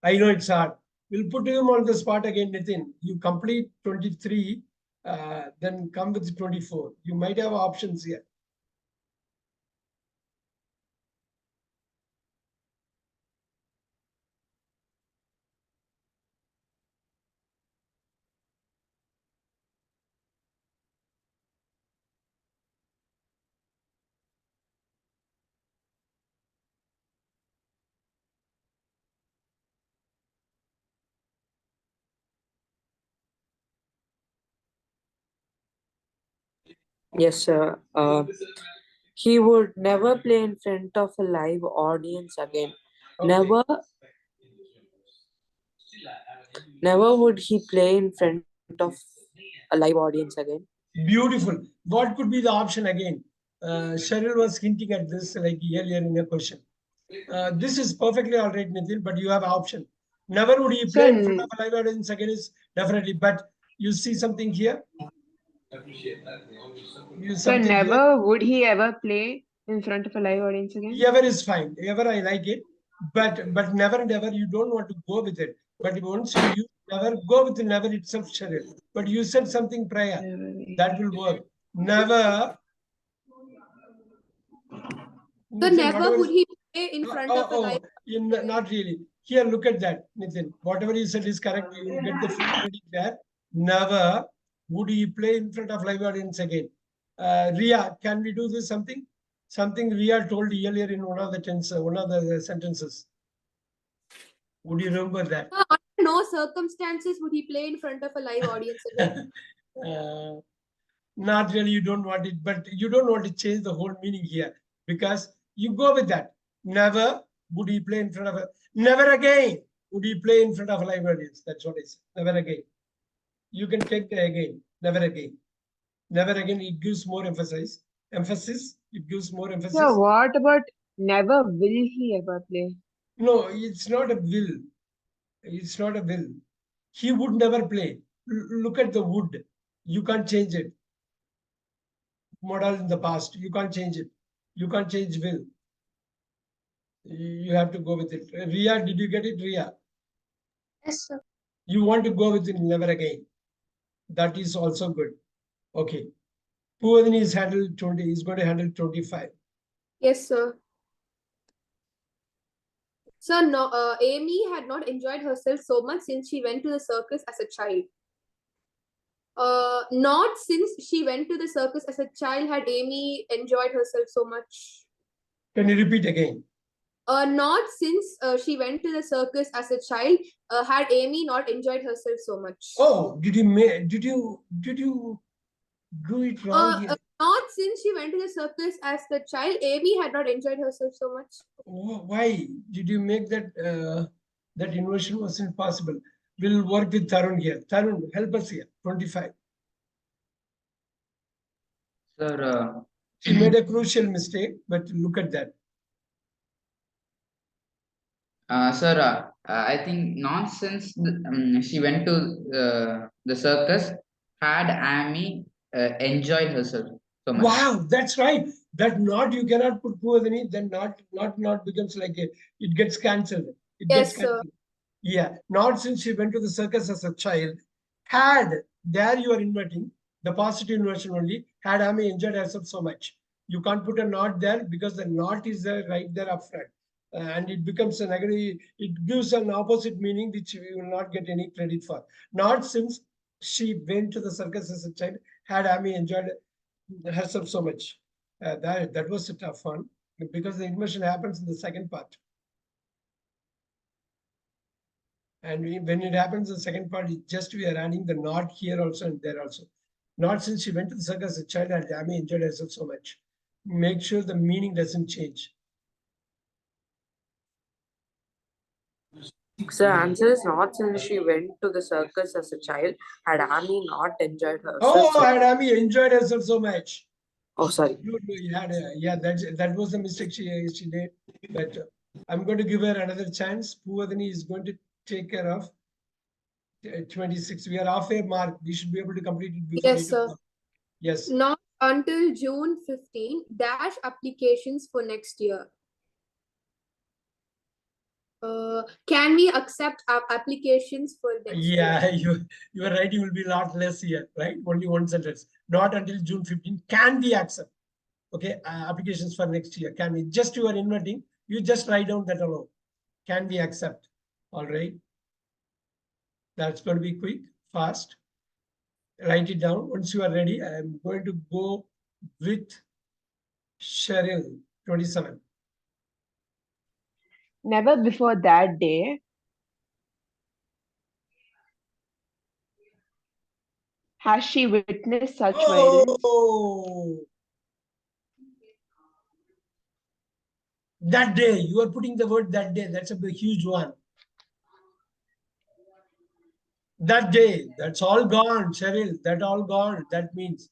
I know it's hard. We'll put him on the spot again, Nitin. You complete 23, then come with 24. You might have options here. Yes, sir. He would never play in front of a live audience again. Okay. Never would he play in front of a live audience again. Beautiful. What could be the option again? Cheryl was hinting at this like earlier in a question. This is perfectly all right, Nitin, but you have option. Never would he play in front of a live audience again is definitely, but you see something here? You So something here? never would he ever play in front of a live audience again? Ever is fine. Ever I like it, but never and ever you don't want to go with it. But once you use never, go with the never itself, Cheryl. But you said something prior. That will work. Never. So Nitin, never whatever would is- he play in front of a live not really. Here, look at that, Nitin. Whatever you said is correct. You will get the full credit there. Never would he play in front of live audience again. Ria, can we do this something? Something Ria told earlier in one of the sentences. Would you remember that? Under no circumstances would he play in front of a live audience again. Not really, you don't want it, but you don't want to change the whole meaning here because you go with that. Never would he play in front of a, never again would he play in front of a live audience. That's what I said. Never again. You can take the again, never again. Never again, it gives more emphasis. It gives more emphasis. So what about never will he ever play? No, it's not a will. It's not a will. He would never play. Look at the would. You can't change it. Model in the past. You can't change it. You can't change will. You have to go with it. Ria, did you get it, Ria? Yes, sir. You want to go with it never again. That is also good. Okay. Puvadini is handled 20, is going to handle 25. Yes, sir. Sir, no, Amy had not enjoyed herself so much since she went to the circus as a child. Not since she went to the circus as a child had Amy enjoyed herself so much. Can you repeat again? Not since she went to the circus as a child had Amy not enjoyed herself so much. Oh, did you do it wrong here? Not since she went to the circus as the child, Amy had not enjoyed herself so much. Why did you make that that inversion wasn't possible? We'll work with Tarun here. Tarun, help us here. 25. Sir, She made a crucial mistake, but look at that. Sir, I think nonsense. She went to the circus. Had Amy enjoyed herself so much? Wow, that's right. That not you cannot put Puvadini, then not becomes like a, it gets cancelled. It Yes, gets sir. cancelled. Yeah, not since she went to the circus as a child. Had, there you are inverting, the positive inversion only, had Amy enjoyed herself so much. You can't put a not there because the not is there right there up front. And it becomes a negative, it gives an opposite meaning which we will not get any credit for. Not since she went to the circus as a child, had Amy enjoyed herself so much. That was a tough one because the inversion happens in the second part. And when it happens in the second part, it just we are adding the not here also and there also. Not since she went to the circus as a child and Amy enjoyed herself so much. Make sure the meaning doesn't change. So answer is not since she went to the circus as a child had Amy not enjoyed herself. Oh, had Amy enjoyed herself so much. Oh, sorry. You had yeah, that was the mistake she did. But I'm going to give her another chance. Puvadini is going to take care of 26. We are half a mark. We should be able to complete it before Yes, 8 sir. o'clock. Yes. Not until June 15, dash applications for next year. Can we accept applications for next Yeah, year? you are right. You will be a lot less here, right? Only one sentence. Not until June 15. Can we accept? Okay, applications for next year. Can we? Just you are inverting. You just write down that alone. Can we accept? All right. That's going to be quick, fast. Write it down. Once you are ready, I am going to go with Cheryl, 27. Never before that day has she witnessed such violence. Oh, that day. You are putting the word that day. That's a big, huge one. That day. That's all gone, Cheryl. That all gone. That means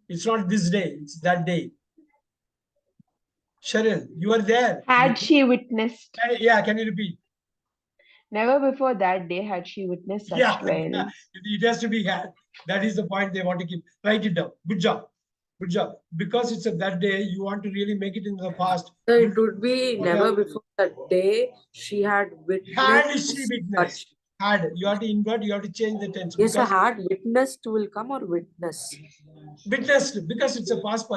it's not this day. It's that day. Cheryl, you are there. Had she witnessed? Yeah, can you repeat? Never before that day had she witnessed such Yeah, violence. it has to be had. That is the point they want to keep. Write it down. Good job. Good job. Because it's that day, you want to really make it in the past. So it would be never before that day she had Had witnessed she witnessed? Had. You have to invert, you have to change the tense. Yes, I Because had witnessed will come or witness. witnessed, because it's a past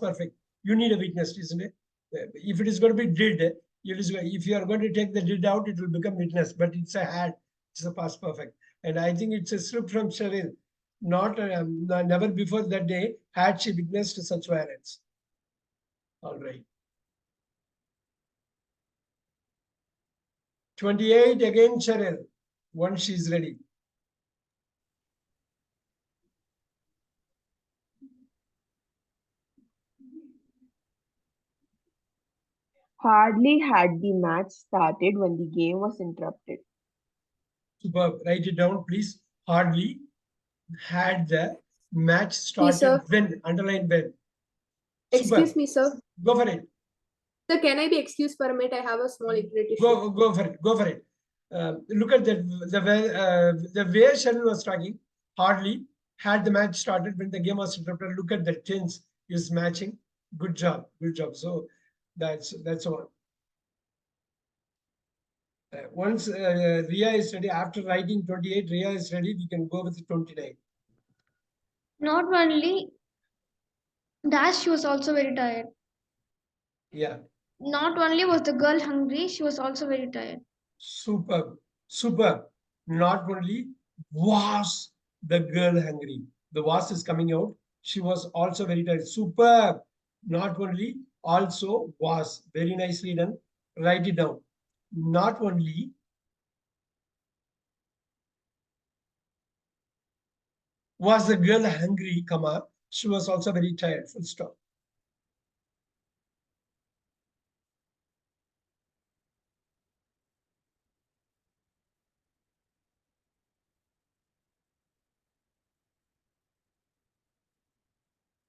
perfect. You need a witness, isn't it? If it is going to be did, if you are going to take the did out, it will become witness. But it's a had. It's a past perfect. And I think it's a slip from Cheryl. Not never before that day had she witnessed such violence. All right. 28 again, Cheryl. Once she's ready. Hardly had the match started when the game was interrupted. Superb. Write it down, please. Hardly had the match started sir. when. Underline when. Excuse Superb. me, sir. Go for it. Sir, can I be excused for a minute? I have a small internet issue. Go for it. Go for it. Look at the way Cheryl was talking. Hardly had the match started when the game was interrupted. Look at the tense is matching. Good job. Good job. So that's one. Once Ria is ready, after writing 28, Ria is ready, we can go with 29. Not only that, she was also very tired. Yeah. Not only was the girl hungry, she was also very tired. Superb. Superb. Not only was the girl hungry, the was is coming out. She was also very tired. Superb. Not only, also was. Very nicely done. Write it down. Not only was the girl hungry, comma, she was also very tired. Full stop.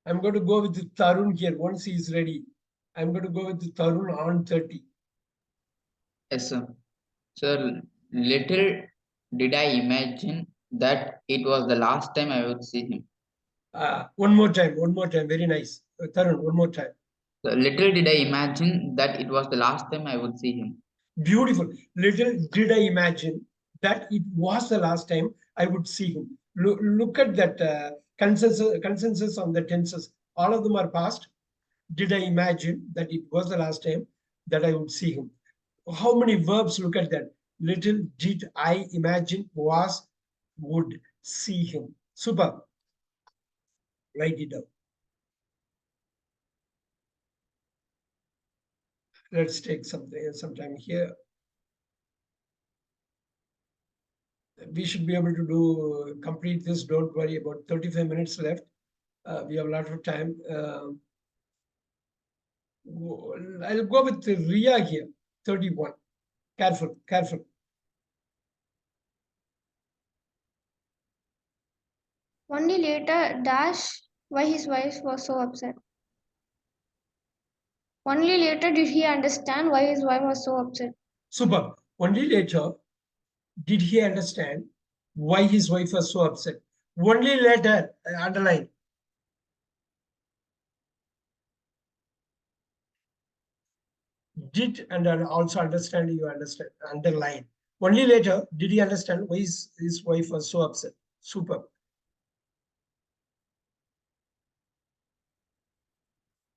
I'm going to go with Tarun here once he is ready. I'm going to go with Tarun on 30. Yes, sir. So little did I imagine that it was the last time I would see him. One more time. Very nice. Tarun, one more time. So little did I imagine that it was the last time I would see him. Beautiful. Little did I imagine that it was the last time I would see him. Look at that consensus on the tenses. All of them are past. Did I imagine that it was the last time that I would see him? How many verbs? Look at that. Little did I imagine was, would see him. Super. Write it down. Let's take some time here. We should be able to do complete this. Don't worry, about 35 minutes left. We have a lot of time. I'll go with Ria here, 31. Careful, careful. Only later, Dash, why his wife was so upset. Only later did he understand why his wife was so upset. Super. Only later did he understand why his wife was so upset. Only later, underline. Did and also understand, you understand, underline. Only later did he understand why his wife was so upset. Super.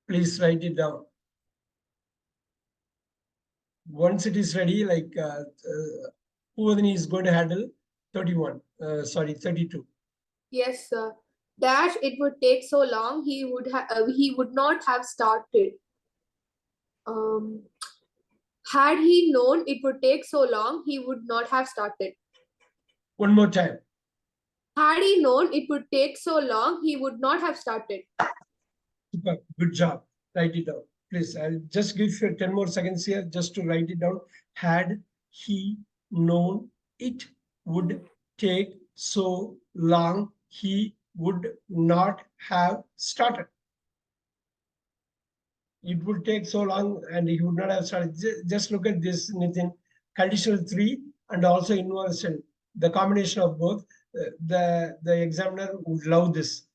Please write it down. Once it is ready, like Udani is going to handle 31. Sorry, 32. Yes, sir. Dash, it would take so long, he would not have started. Had he known it would take so long, he would not have started. One more time. Had he known it would take so long, he would not have started. Super. Good job. Write it down. Please, I'll just give you 10 more seconds here just to write it down. Had he known it would take so long, he would not have started. It would take so long and he would not have started. Just look at this, Nitin. Conditional 3 and also inversion. The combination of both, the examiner would love this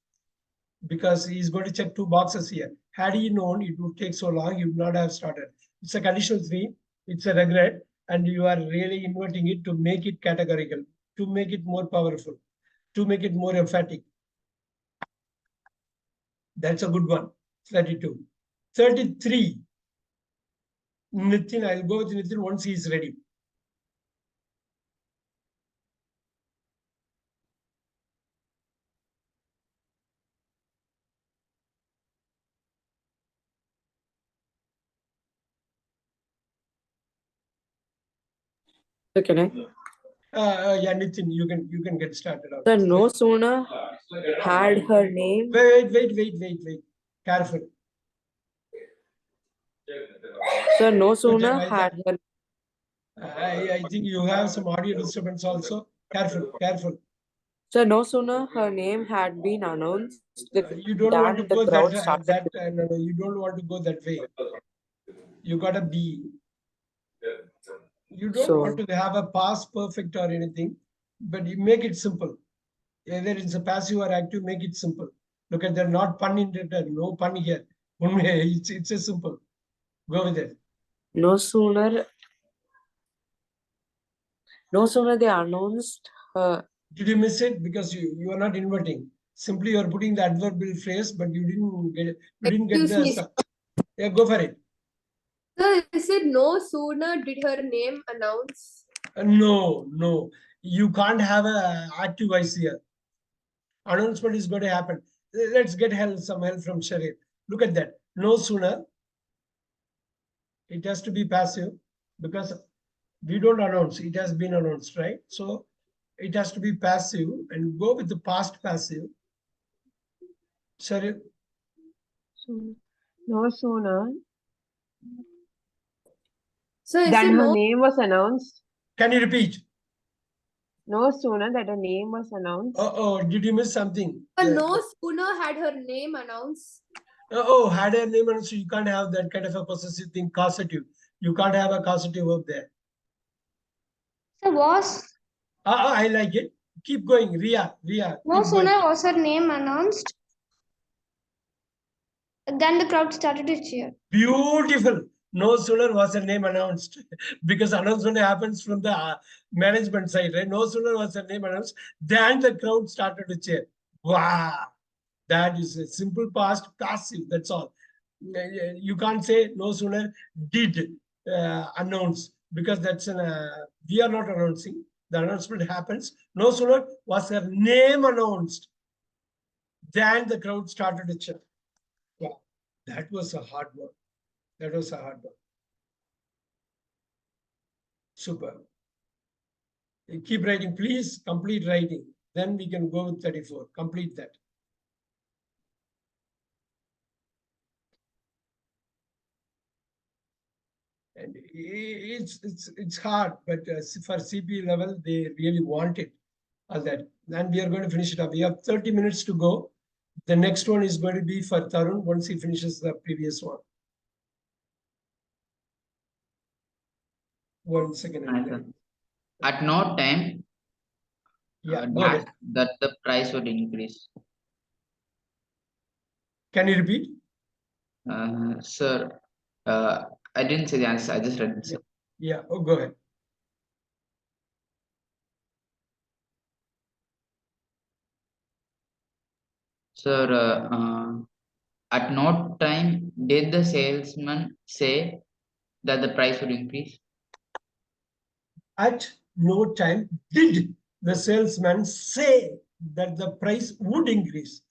because he's going to check 2 boxes here. Had he known it would take so long, he would not have started. It's a conditional 3. It's a regret, and you are really inverting it to make it categorical, to make it more powerful, to make it more emphatic. That's a good one. 32. 33. Nitin, I'll go with Nitin once he is ready. So can I? Yeah, Nitin, you can get started. So no sooner had her name. Wait. Careful. So no sooner had her. I think you have some audio disturbance also. Careful. So no sooner her name had been announced You don't want to than the go crowd that started. no, you don't want to go that way. You gotta be. You don't want to have a past perfect or anything, but you make it simple. Either it's a passive or active, make it simple. Look at that, not pun intended, no pun here. It's a simple. Go with it. No sooner they announced her. Did you miss it? Because you are not inverting. Simply you are putting the adverbial phrase, but you didn't get the Excuse me. stuff. Yeah, go for it. Sir, is it no sooner did her name announce? No. You can't have a active voice here. Announcement is going to happen. Let's get some help from Sharif. Look at that. No sooner. It has to be passive because we don't announce. It has been announced, right? So it has to be passive and go with the past passive. Sharif. So, no sooner So is than it her no? name was announced. Can you repeat? No sooner that her name was announced. Did you miss something? No sooner had her name announced. Had a name and so you can't have that kind of a possessive thing, causative. You can't have a causative verb there. So was I like it. Keep going, Ria. no Keep sooner going. was her name announced than the crowd started to cheer. Beautiful. No sooner was her name announced because announcement happens from the management side, right? No sooner was her name announced than the crowd started to cheer. Wow. That is a simple past passive. That's all. You can't say no sooner did announce because that's we are not announcing. The announcement happens. No sooner was her name announced than the crowd started to cheer. Wow. That was a hard one. Super. You keep writing, please complete writing. Then we can go with 34. Complete that. And it's hard, but for CPE level, they really want it. All that. And we are going to finish it up. We have 30 minutes to go. The next one is going to be for Tarun once he finishes the previous one. 1 second. At no time Yeah, go ahead. that the price would increase. Can you repeat? Sir, I didn't say the answer. I just read it. Yeah, go ahead. Sir, at no time did the salesman say that the price would increase. At no time did the salesman say that the price would increase.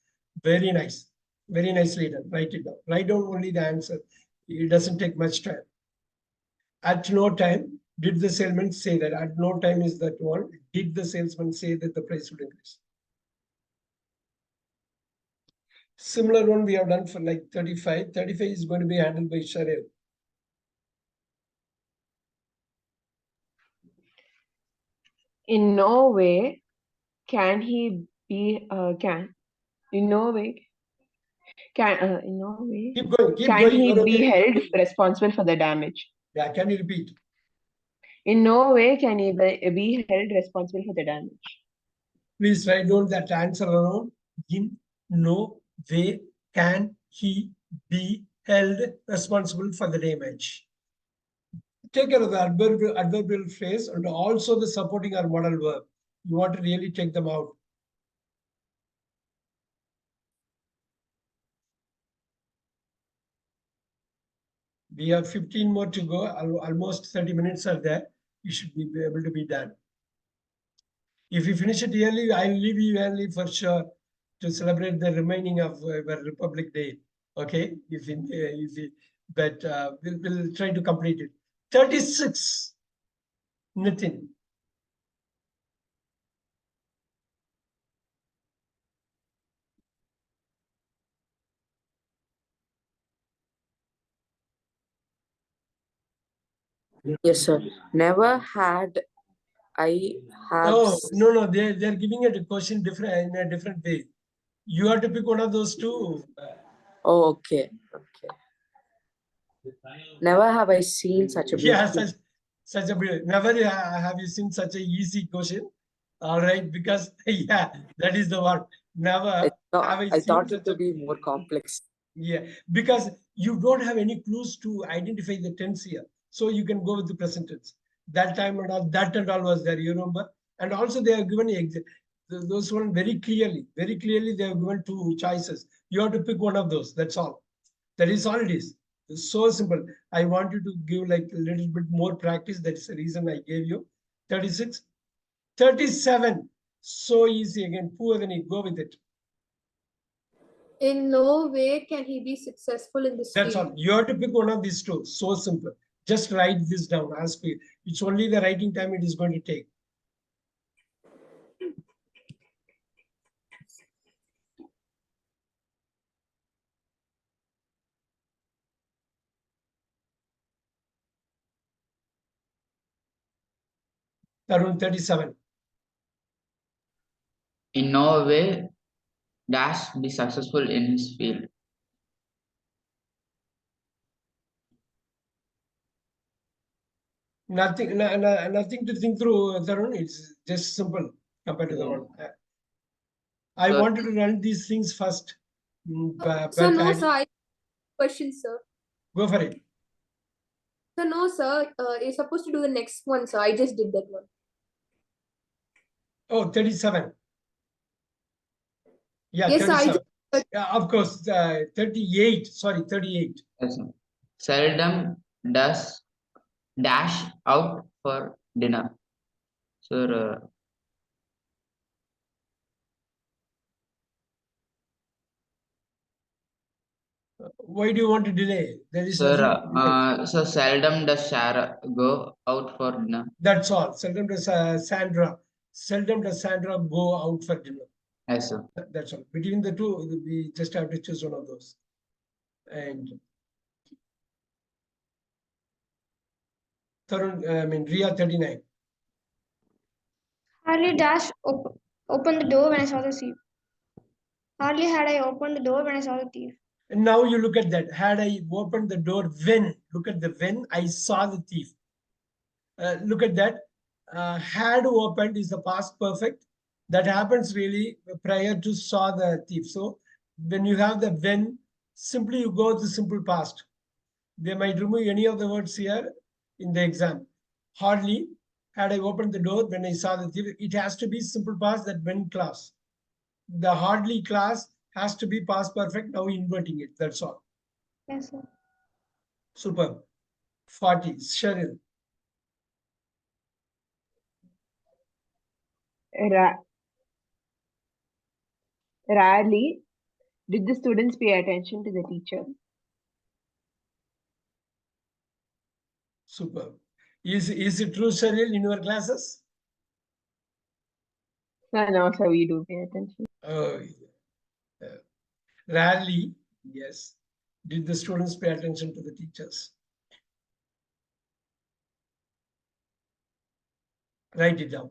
Very nice. Very nicely done. Write it down. Write down only the answer. It doesn't take much time. At no time did the salesman say that. At no time is that one. Did the salesman say that the price would increase? Similar one we have done for like 35. 35 is going to be handled by Sharif. In no way can he be in no way In no way. Keep going, keep Can going. he You're be okay. held responsible for the damage? Yeah, can you repeat? In no way can he be held responsible for the damage. Please write down that answer around. In no way can he be held responsible for the damage. Take care of the adverbial phrase and also the supporting or modal verb. You want to really take them out. We have 15 more to go. Almost 30 minutes are there. You should be able to be done. If you finish it early, I'll leave you early for sure to celebrate the remaining of Republic Day. Okay, but we'll try to complete it. 36. Nitin. Yes, sir. Never had I have. Oh, no, they're giving it a question different in a different way. You have to pick one of those two. Oh, okay. Okay. Never have I seen such a Yeah, beautiful. such a never have you seen such a easy question. All right, because yeah, that is the word. Never have I I seen thought it such a would be more complex. yeah, because you don't have any clues to identify the tense here. So you can go with the present tense. That time and all, that and all was there, you remember? And also they are given those one very clearly they have given two choices. You have to pick one of those. That's all. That is all it is. It's so simple. I want you to give like a little bit more practice. That's the reason I gave you 36. 37. So easy again. Poor than it. Go with it. In no way can he be successful in this That's field. all. You have to pick one of these two. So simple. Just write this down. Ask me. It's only the writing time it is going to take. Tarun, 37. In no way dash be successful in his field. Nothing to think through, Tarun. It's just simple compared to the one. I So- wanted to run these things first. But Sir, no, I sir. I question, sir. go for it. Sir, no, sir. You're supposed to do the next one, sir. I just did that one. Oh, 37. Yeah, Yes, sir. 37. Yeah, of course. 38. Sorry, 38. Yes, sir. Seldom does dash out for dinner. Sir, Why do you want to delay? There is sir, nothing to delay. so seldom does Sarah go out for dinner. That's all. Seldom does Sandra go out for dinner. Yes, sir. That's all. Between the two, we just have to choose one of those. And Tarun, I mean, Ria 39. Hardly opened the door when I saw the thief. Hardly had I opened the door when I saw the thief. And now you look at that. Had I opened the door when, look at the when I saw the thief. Look at that. Had opened is the past perfect. That happens really prior to saw the thief. So when you have the when, simply you go to simple past. They might remove any of the words here in the exam. Hardly had I opened the door when I saw the thief. It has to be simple past, that when class. The hardly class has to be past perfect. Now inverting it. That's all. Yes, sir. Superb. 40. Cheryl. Rarely did the students pay attention to the teacher. Superb. Is it true, Cheryl, in your classes? Sir, no, sir, we do pay attention. Oh, rarely, yes. Did the students pay attention to the teachers? Write it down.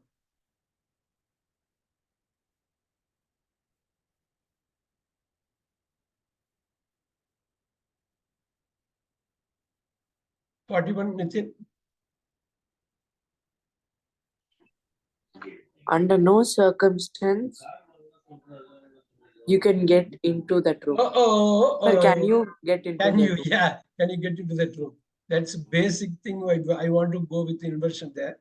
41, Nitin. Under no circumstance you can get into that room. Sir, can you get into Can that you? room? Yeah. Can you get into that room? That's basic thing. I want to go with inversion there.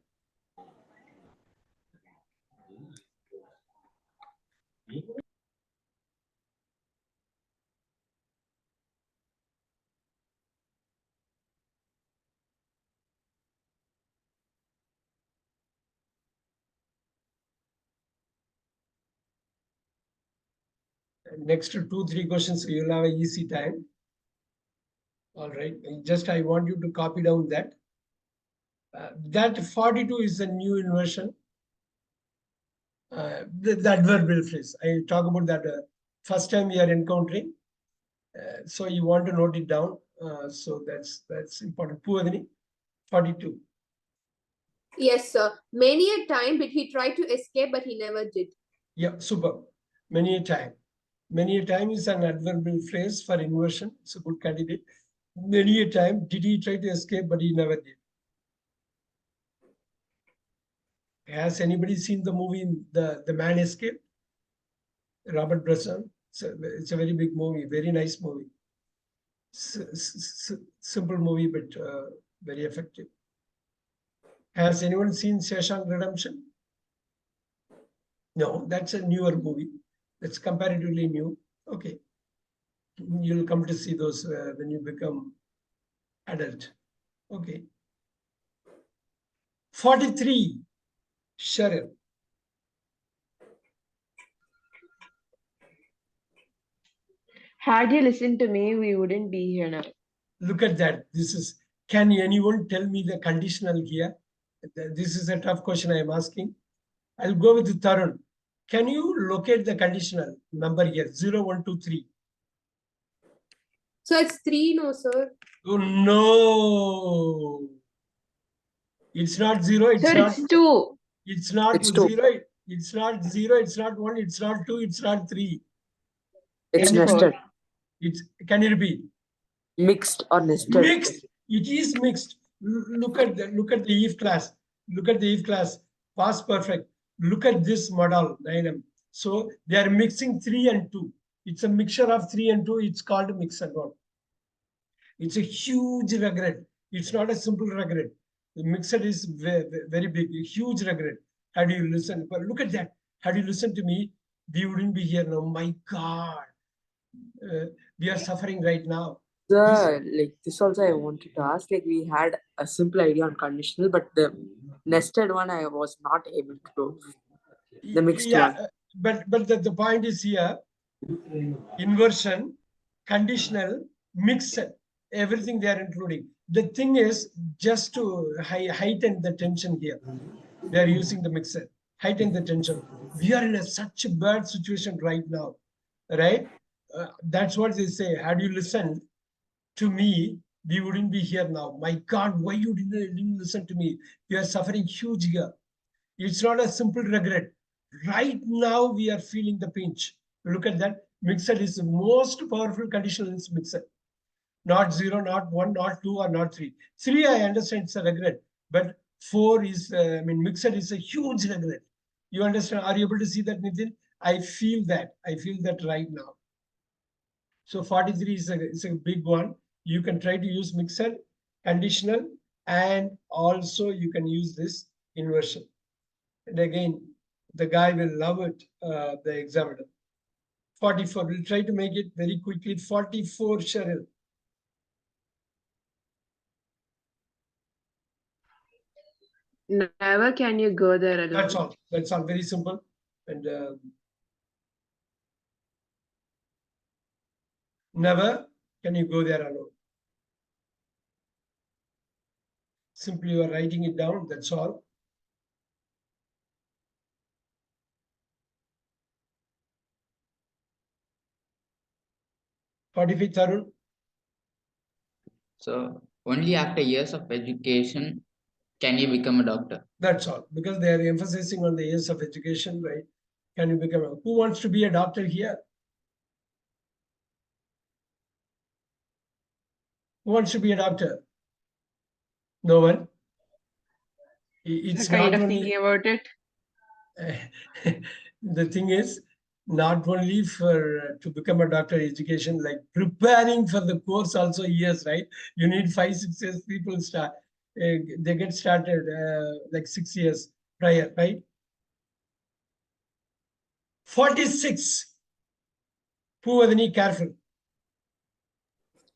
Next 2-3 questions, you'll have an easy time. All right. I want you to copy down that. That 42 is a new inversion. The adverbial phrase. I talk about that first time we are encountering. So you want to note it down. So that's important. Puvadini, 42. Yes, sir. Many a time did he try to escape, but he never did. Yeah, super. Many a time. Many a time is an adverbial phrase for inversion. It's a good candidate. Many a time did he try to escape, but he never did. Has anybody seen the movie The Man Escaped? Robert Bresson. It's a very big movie, very nice movie. Simple movie, but very effective. Has anyone seen Shawshank Redemption? No, that's a newer movie. That's comparatively new. Okay. You'll come to see those when you become adult. Okay. 43, Cheryl. Had you listened to me, we wouldn't be here now. Look at that. Can anyone tell me the conditional here? This is a tough question I am asking. I'll go with Tarun. Can you locate the conditional number here? 0, 1, 2, 3. So it's 3, no, sir. Oh, no. It's not 0. Sir, it's 2. It's not It's 2. 0. It's not 0. It's not 1. It's not 2. It's not 3. It's Info. nested. Can you repeat? Mixed or nested. Mixed. It is mixed. Look at the if class. Look at the if class. Past perfect. Look at this model. So they are mixing 3 and 2. It's a mixture of 3 and 2. It's called mix and one. It's a huge regret. It's not a simple regret. The mixed is very, very big, a huge regret. Had you listened? But look at that. Had you listened to me, we wouldn't be here now. My God. We are suffering right now. Sir, like this also I wanted to ask, like we had a simple idea on conditional, but the nested one I was not able to do. The mixed one. But the point is here, inversion, conditional, mixed, everything they are including. The thing is just to heighten the tension here. They are using the mixer, heighten the tension. We are in such a bad situation right now, right? That's what they say. Had you listened to me, we wouldn't be here now. My God, why you didn't listen to me? We are suffering huge here. It's not a simple regret. Right now, we are feeling the pinch. Look at that. Mixed is the most powerful conditional is mixed. Not 0, not 1, not 2, or not 3. 3, I understand it's a regret. But 4 is, mixed is a huge regret. You understand? Are you able to see that, Nitin? I feel that. I feel that right now. So 43 is a big one. You can try to use mixer, conditional, and also you can use this inversion. And again, the guy will love it, the examiner. 44, we'll try to make it very quickly. 44, Cheryl. Never can you go there alone. That's all. That's all. Very simple. And never can you go there alone. Simply you are writing it down. That's all. Tarun. So only after years of education can you become a doctor. That's all. Because they are emphasizing on the years of education, right? Can you become who wants to be a doctor here? Who wants to be a doctor? No one. So It's kind not of only. thinking about it. The thing is, not only for to become a doctor education, like preparing for the course also years, right? You need 5-6 years. People start, they get started like 6 years prior, right? 46. Puvadini, careful.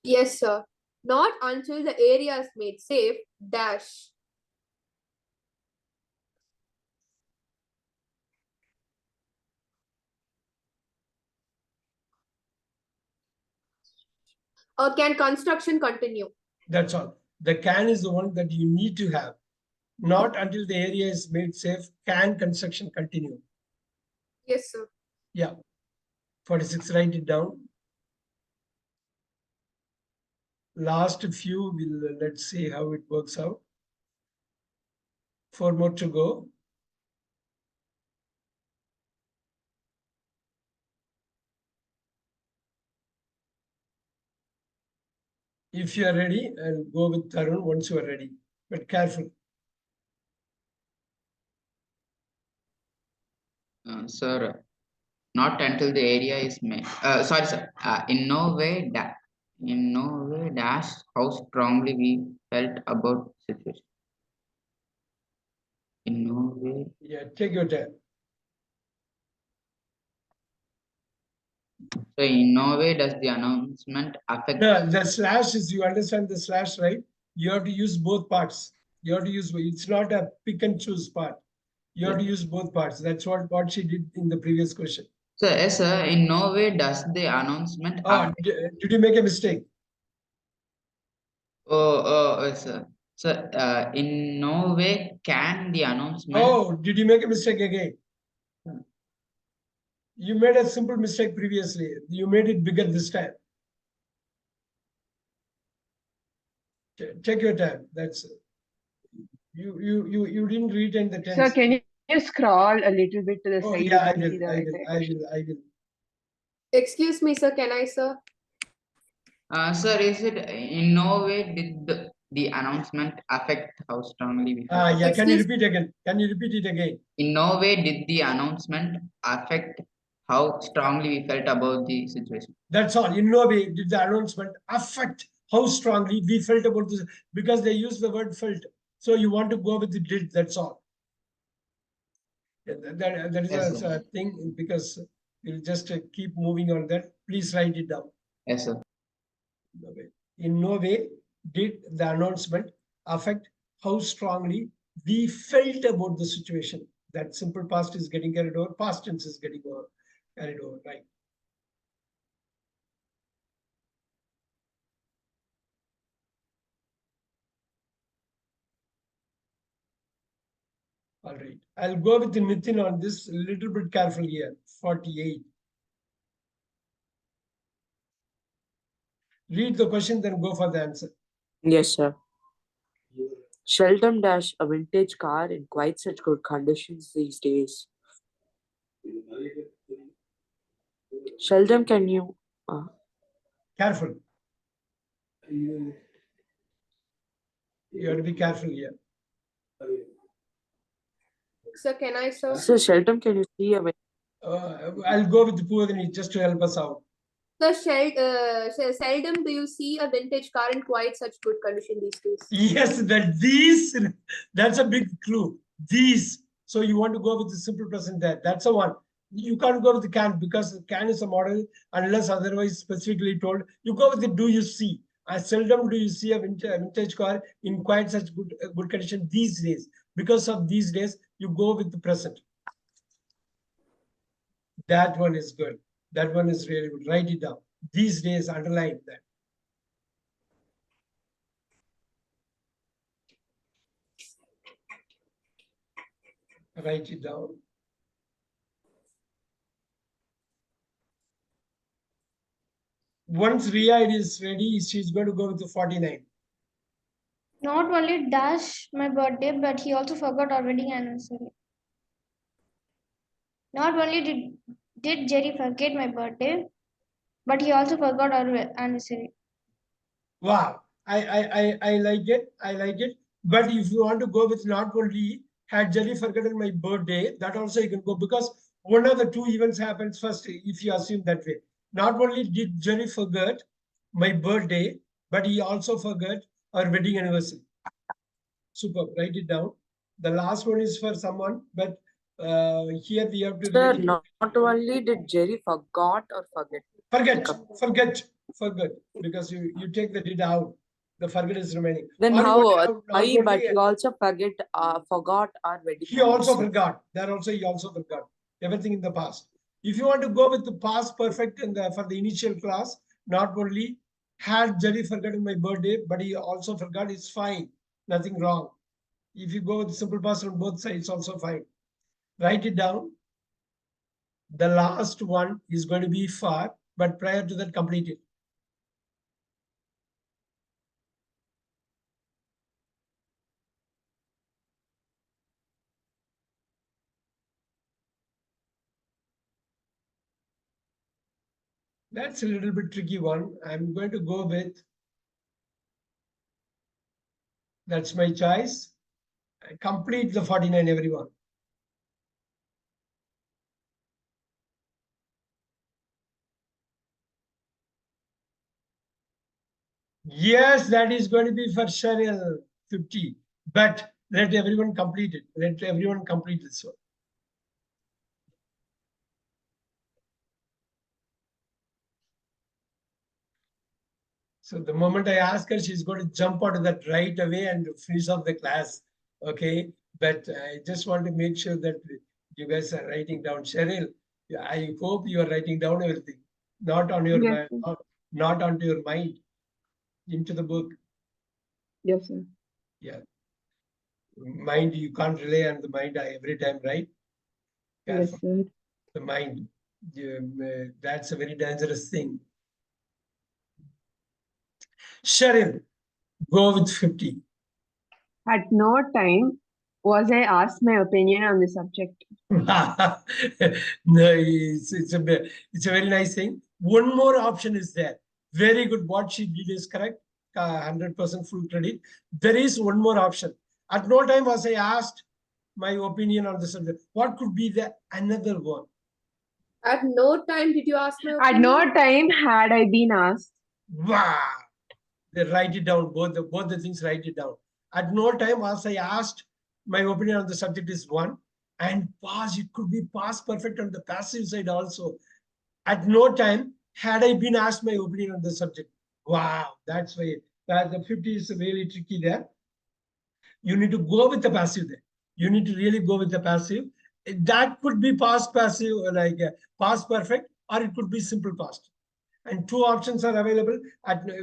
Yes, sir. Not until the area is made safe, dash. Or can construction continue? That's all. The can is the one that you need to have. Not until the area is made safe can construction continue. Yes, sir. Yeah. 46, write it down. Last few, let's see how it works out. 4 more to go. If you are ready, I'll go with Tarun once you are ready. But careful. Sir, not until the area is made. Sorry, sir. In no way dash how strongly we felt about situation. In no way. Yeah, take your time. So in no way does the announcement affect. The slash is, you understand the slash, right? You have to use both parts. You have to use, it's not a pick and choose part. You have to use both parts. That's what she did in the previous question. So yes, sir. In no way does the announcement. Did you make a mistake? Yes, sir. So in no way can the announcement. Oh, did you make a mistake again? You made a simple mistake previously. You made it bigger this time. Take your time. That's you didn't retain the tense. Sir, can you scroll a little bit to the Oh, side? yeah, We can see the right question. I will. Excuse me, sir. Can I, sir? Sir, is it in no way did the announcement affect how strongly we felt? Yeah, can you Excuse- repeat again? Can you repeat it again? In no way did the announcement affect how strongly we felt about the situation. That's all. In no way did the announcement affect how strongly we felt about this, because they use the word felt. So you want to go with the did, that's all. That is Yes, a thing, because we'll just keep moving on that. Please write it down. Yes, sir. In no way did the announcement affect how strongly we felt about the situation. That simple past is getting carried over, past tense is getting carried over, right? All right. I'll go with the Nitin on this, a little bit careful here. 48. Read the question, then go for the answer. Yes, sir. Seldom dash a vintage car in quite such good conditions these days. Seldom, can you? Careful. You have to be careful here. Sir, can I, sir? So seldom, can you see a I'll go with the Puvadini just to help us out. Sir, seldom do you see a vintage car in quite such good condition these days. Yes, that's a big clue. These. So you want to go with the simple present there. That's the one. You can't go with the can, because the can is a model unless otherwise specifically told. You go with the do you see. Seldom do you see a vintage car in quite such good condition these days. Because of these days, you go with the present. That one is good. That one is really good. Write it down. These days, underline that. Write it down. Once Ria is ready, she's going to go with the 49. Not only dash my birthday, but he also forgot our wedding anniversary. Not only did Jerry forget my birthday, but he also forgot our anniversary. Wow, I like it. I like it. But if you want to go with not only had Jerry forgotten my birthday, that also you can go, because one of the two events happens first, if you assume that way. Not only did Jerry forget my birthday, but he also forgot our wedding anniversary. Super, write it down. The last one is for someone, but here we have to Sir, really not only did Jerry forgot or forget. forget, because you take the did out. The forget is remaining. Then Or you how? want to have not Why? But only- you also forgot our wedding. He also anniversary. forgot. There also he also forgot everything in the past. If you want to go with the past perfect in the for the initial class, not only had Jerry forgotten my birthday, but he also forgot, it's fine. Nothing wrong. If you go with simple past on both sides, also fine. Write it down. The last one is going to be for, but prior to that, complete it. That's a little bit tricky one. I'm going to go with, that's my choice. Complete the 49, everyone. Yes, that is going to be for Cheryl 50, but let everyone complete it. Let everyone complete this one. So the moment I ask her, she's going to jump out of that right away and finish off the class. Okay, but I just want to make sure that you guys are writing down. Cheryl, I hope you are writing down everything, not on your Yes, mind, sir. not onto your mind, into the book. Yes, sir. Yeah. Mind, you can't rely on the mind every time, right? Yes, Careful. sir. The mind. That's a very dangerous thing. Cheryl, go with 50. At no time was I asked my opinion on the subject. No, it's a very nice thing. One more option is there. Very good. What she did is correct. 100% full credit. There is one more option. At no time was I asked my opinion on the subject. What could be the another one? At no time did you ask my At opinion. no time had I been asked. Wow. They write it down. Both the things, write it down. At no time was I asked my opinion on the subject is one. And past, it could be past perfect on the passive side also. At no time had I been asked my opinion on the subject. Wow, that's why that the 50 is really tricky there. You need to go with the passive there. You need to really go with the passive. That could be past passive, like past perfect, or it could be simple past. And two options are available.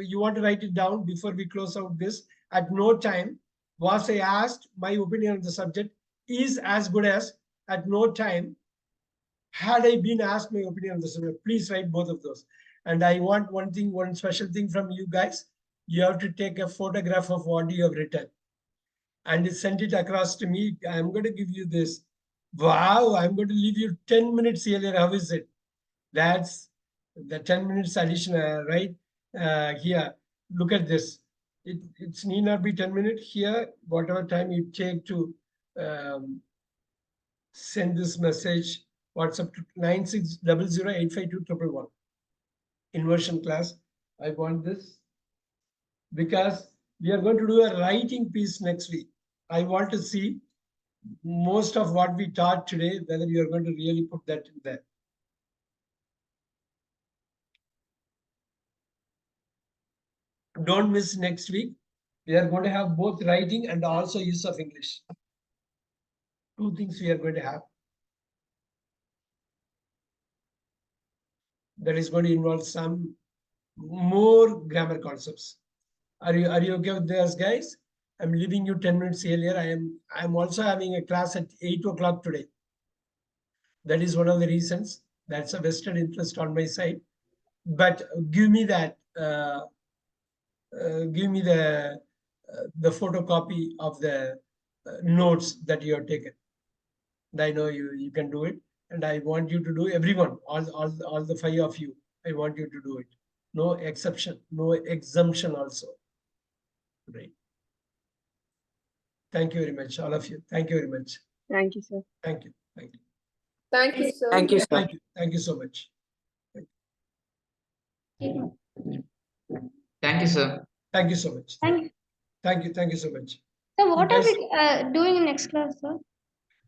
You want to write it down before we close out this. At no time was I asked my opinion on the subject is as good as at no time had I been asked my opinion on the subject. Please write both of those. And I want one special thing from you guys. You have to take a photograph of what you have written and send it across to me. I'm going to give you this. Wow, I'm going to leave you 10 minutes earlier. How is it? That's the 10 minutes additional, right? Here, look at this. It's need not be 10 minutes here, whatever time you take to send this message, WhatsApp to 9600852111. Inversion class. I want this because we are going to do a writing piece next week. I want to see most of what we taught today, whether you are going to really put that in there. Don't miss next week. We are going to have both writing and also use of English. Two things we are going to have. That is going to involve some more grammar concepts. Are you okay with this, guys? I'm leaving you 10 minutes earlier. I'm also having a class at 8 o'clock today. That is one of the reasons. That's a vested interest on my side. But give me that. Give me the photocopy of the notes that you have taken. And I know you can do it. And I want you to do, everyone, all the 5 of you, I want you to do it. No exception, no exemption also. Right. Thank you very much, all of you. Thank you very much. Thank you, sir. Thank you. Thank you. Thank you, sir. Thank you, sir. Thank you. Thank you so much. Thank you, sir. Thank you so much. Thank you. Thank you. Thank you so much. So what are guys- we doing in next class, sir?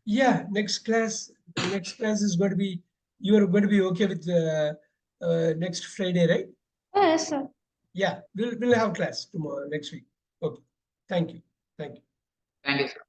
Yeah, next class is going to be, you are going to be okay with next Friday, right? Oh, yes, sir. Yeah, we'll have class tomorrow, next week. Okay. Thank you. Thank you. Thank you, sir.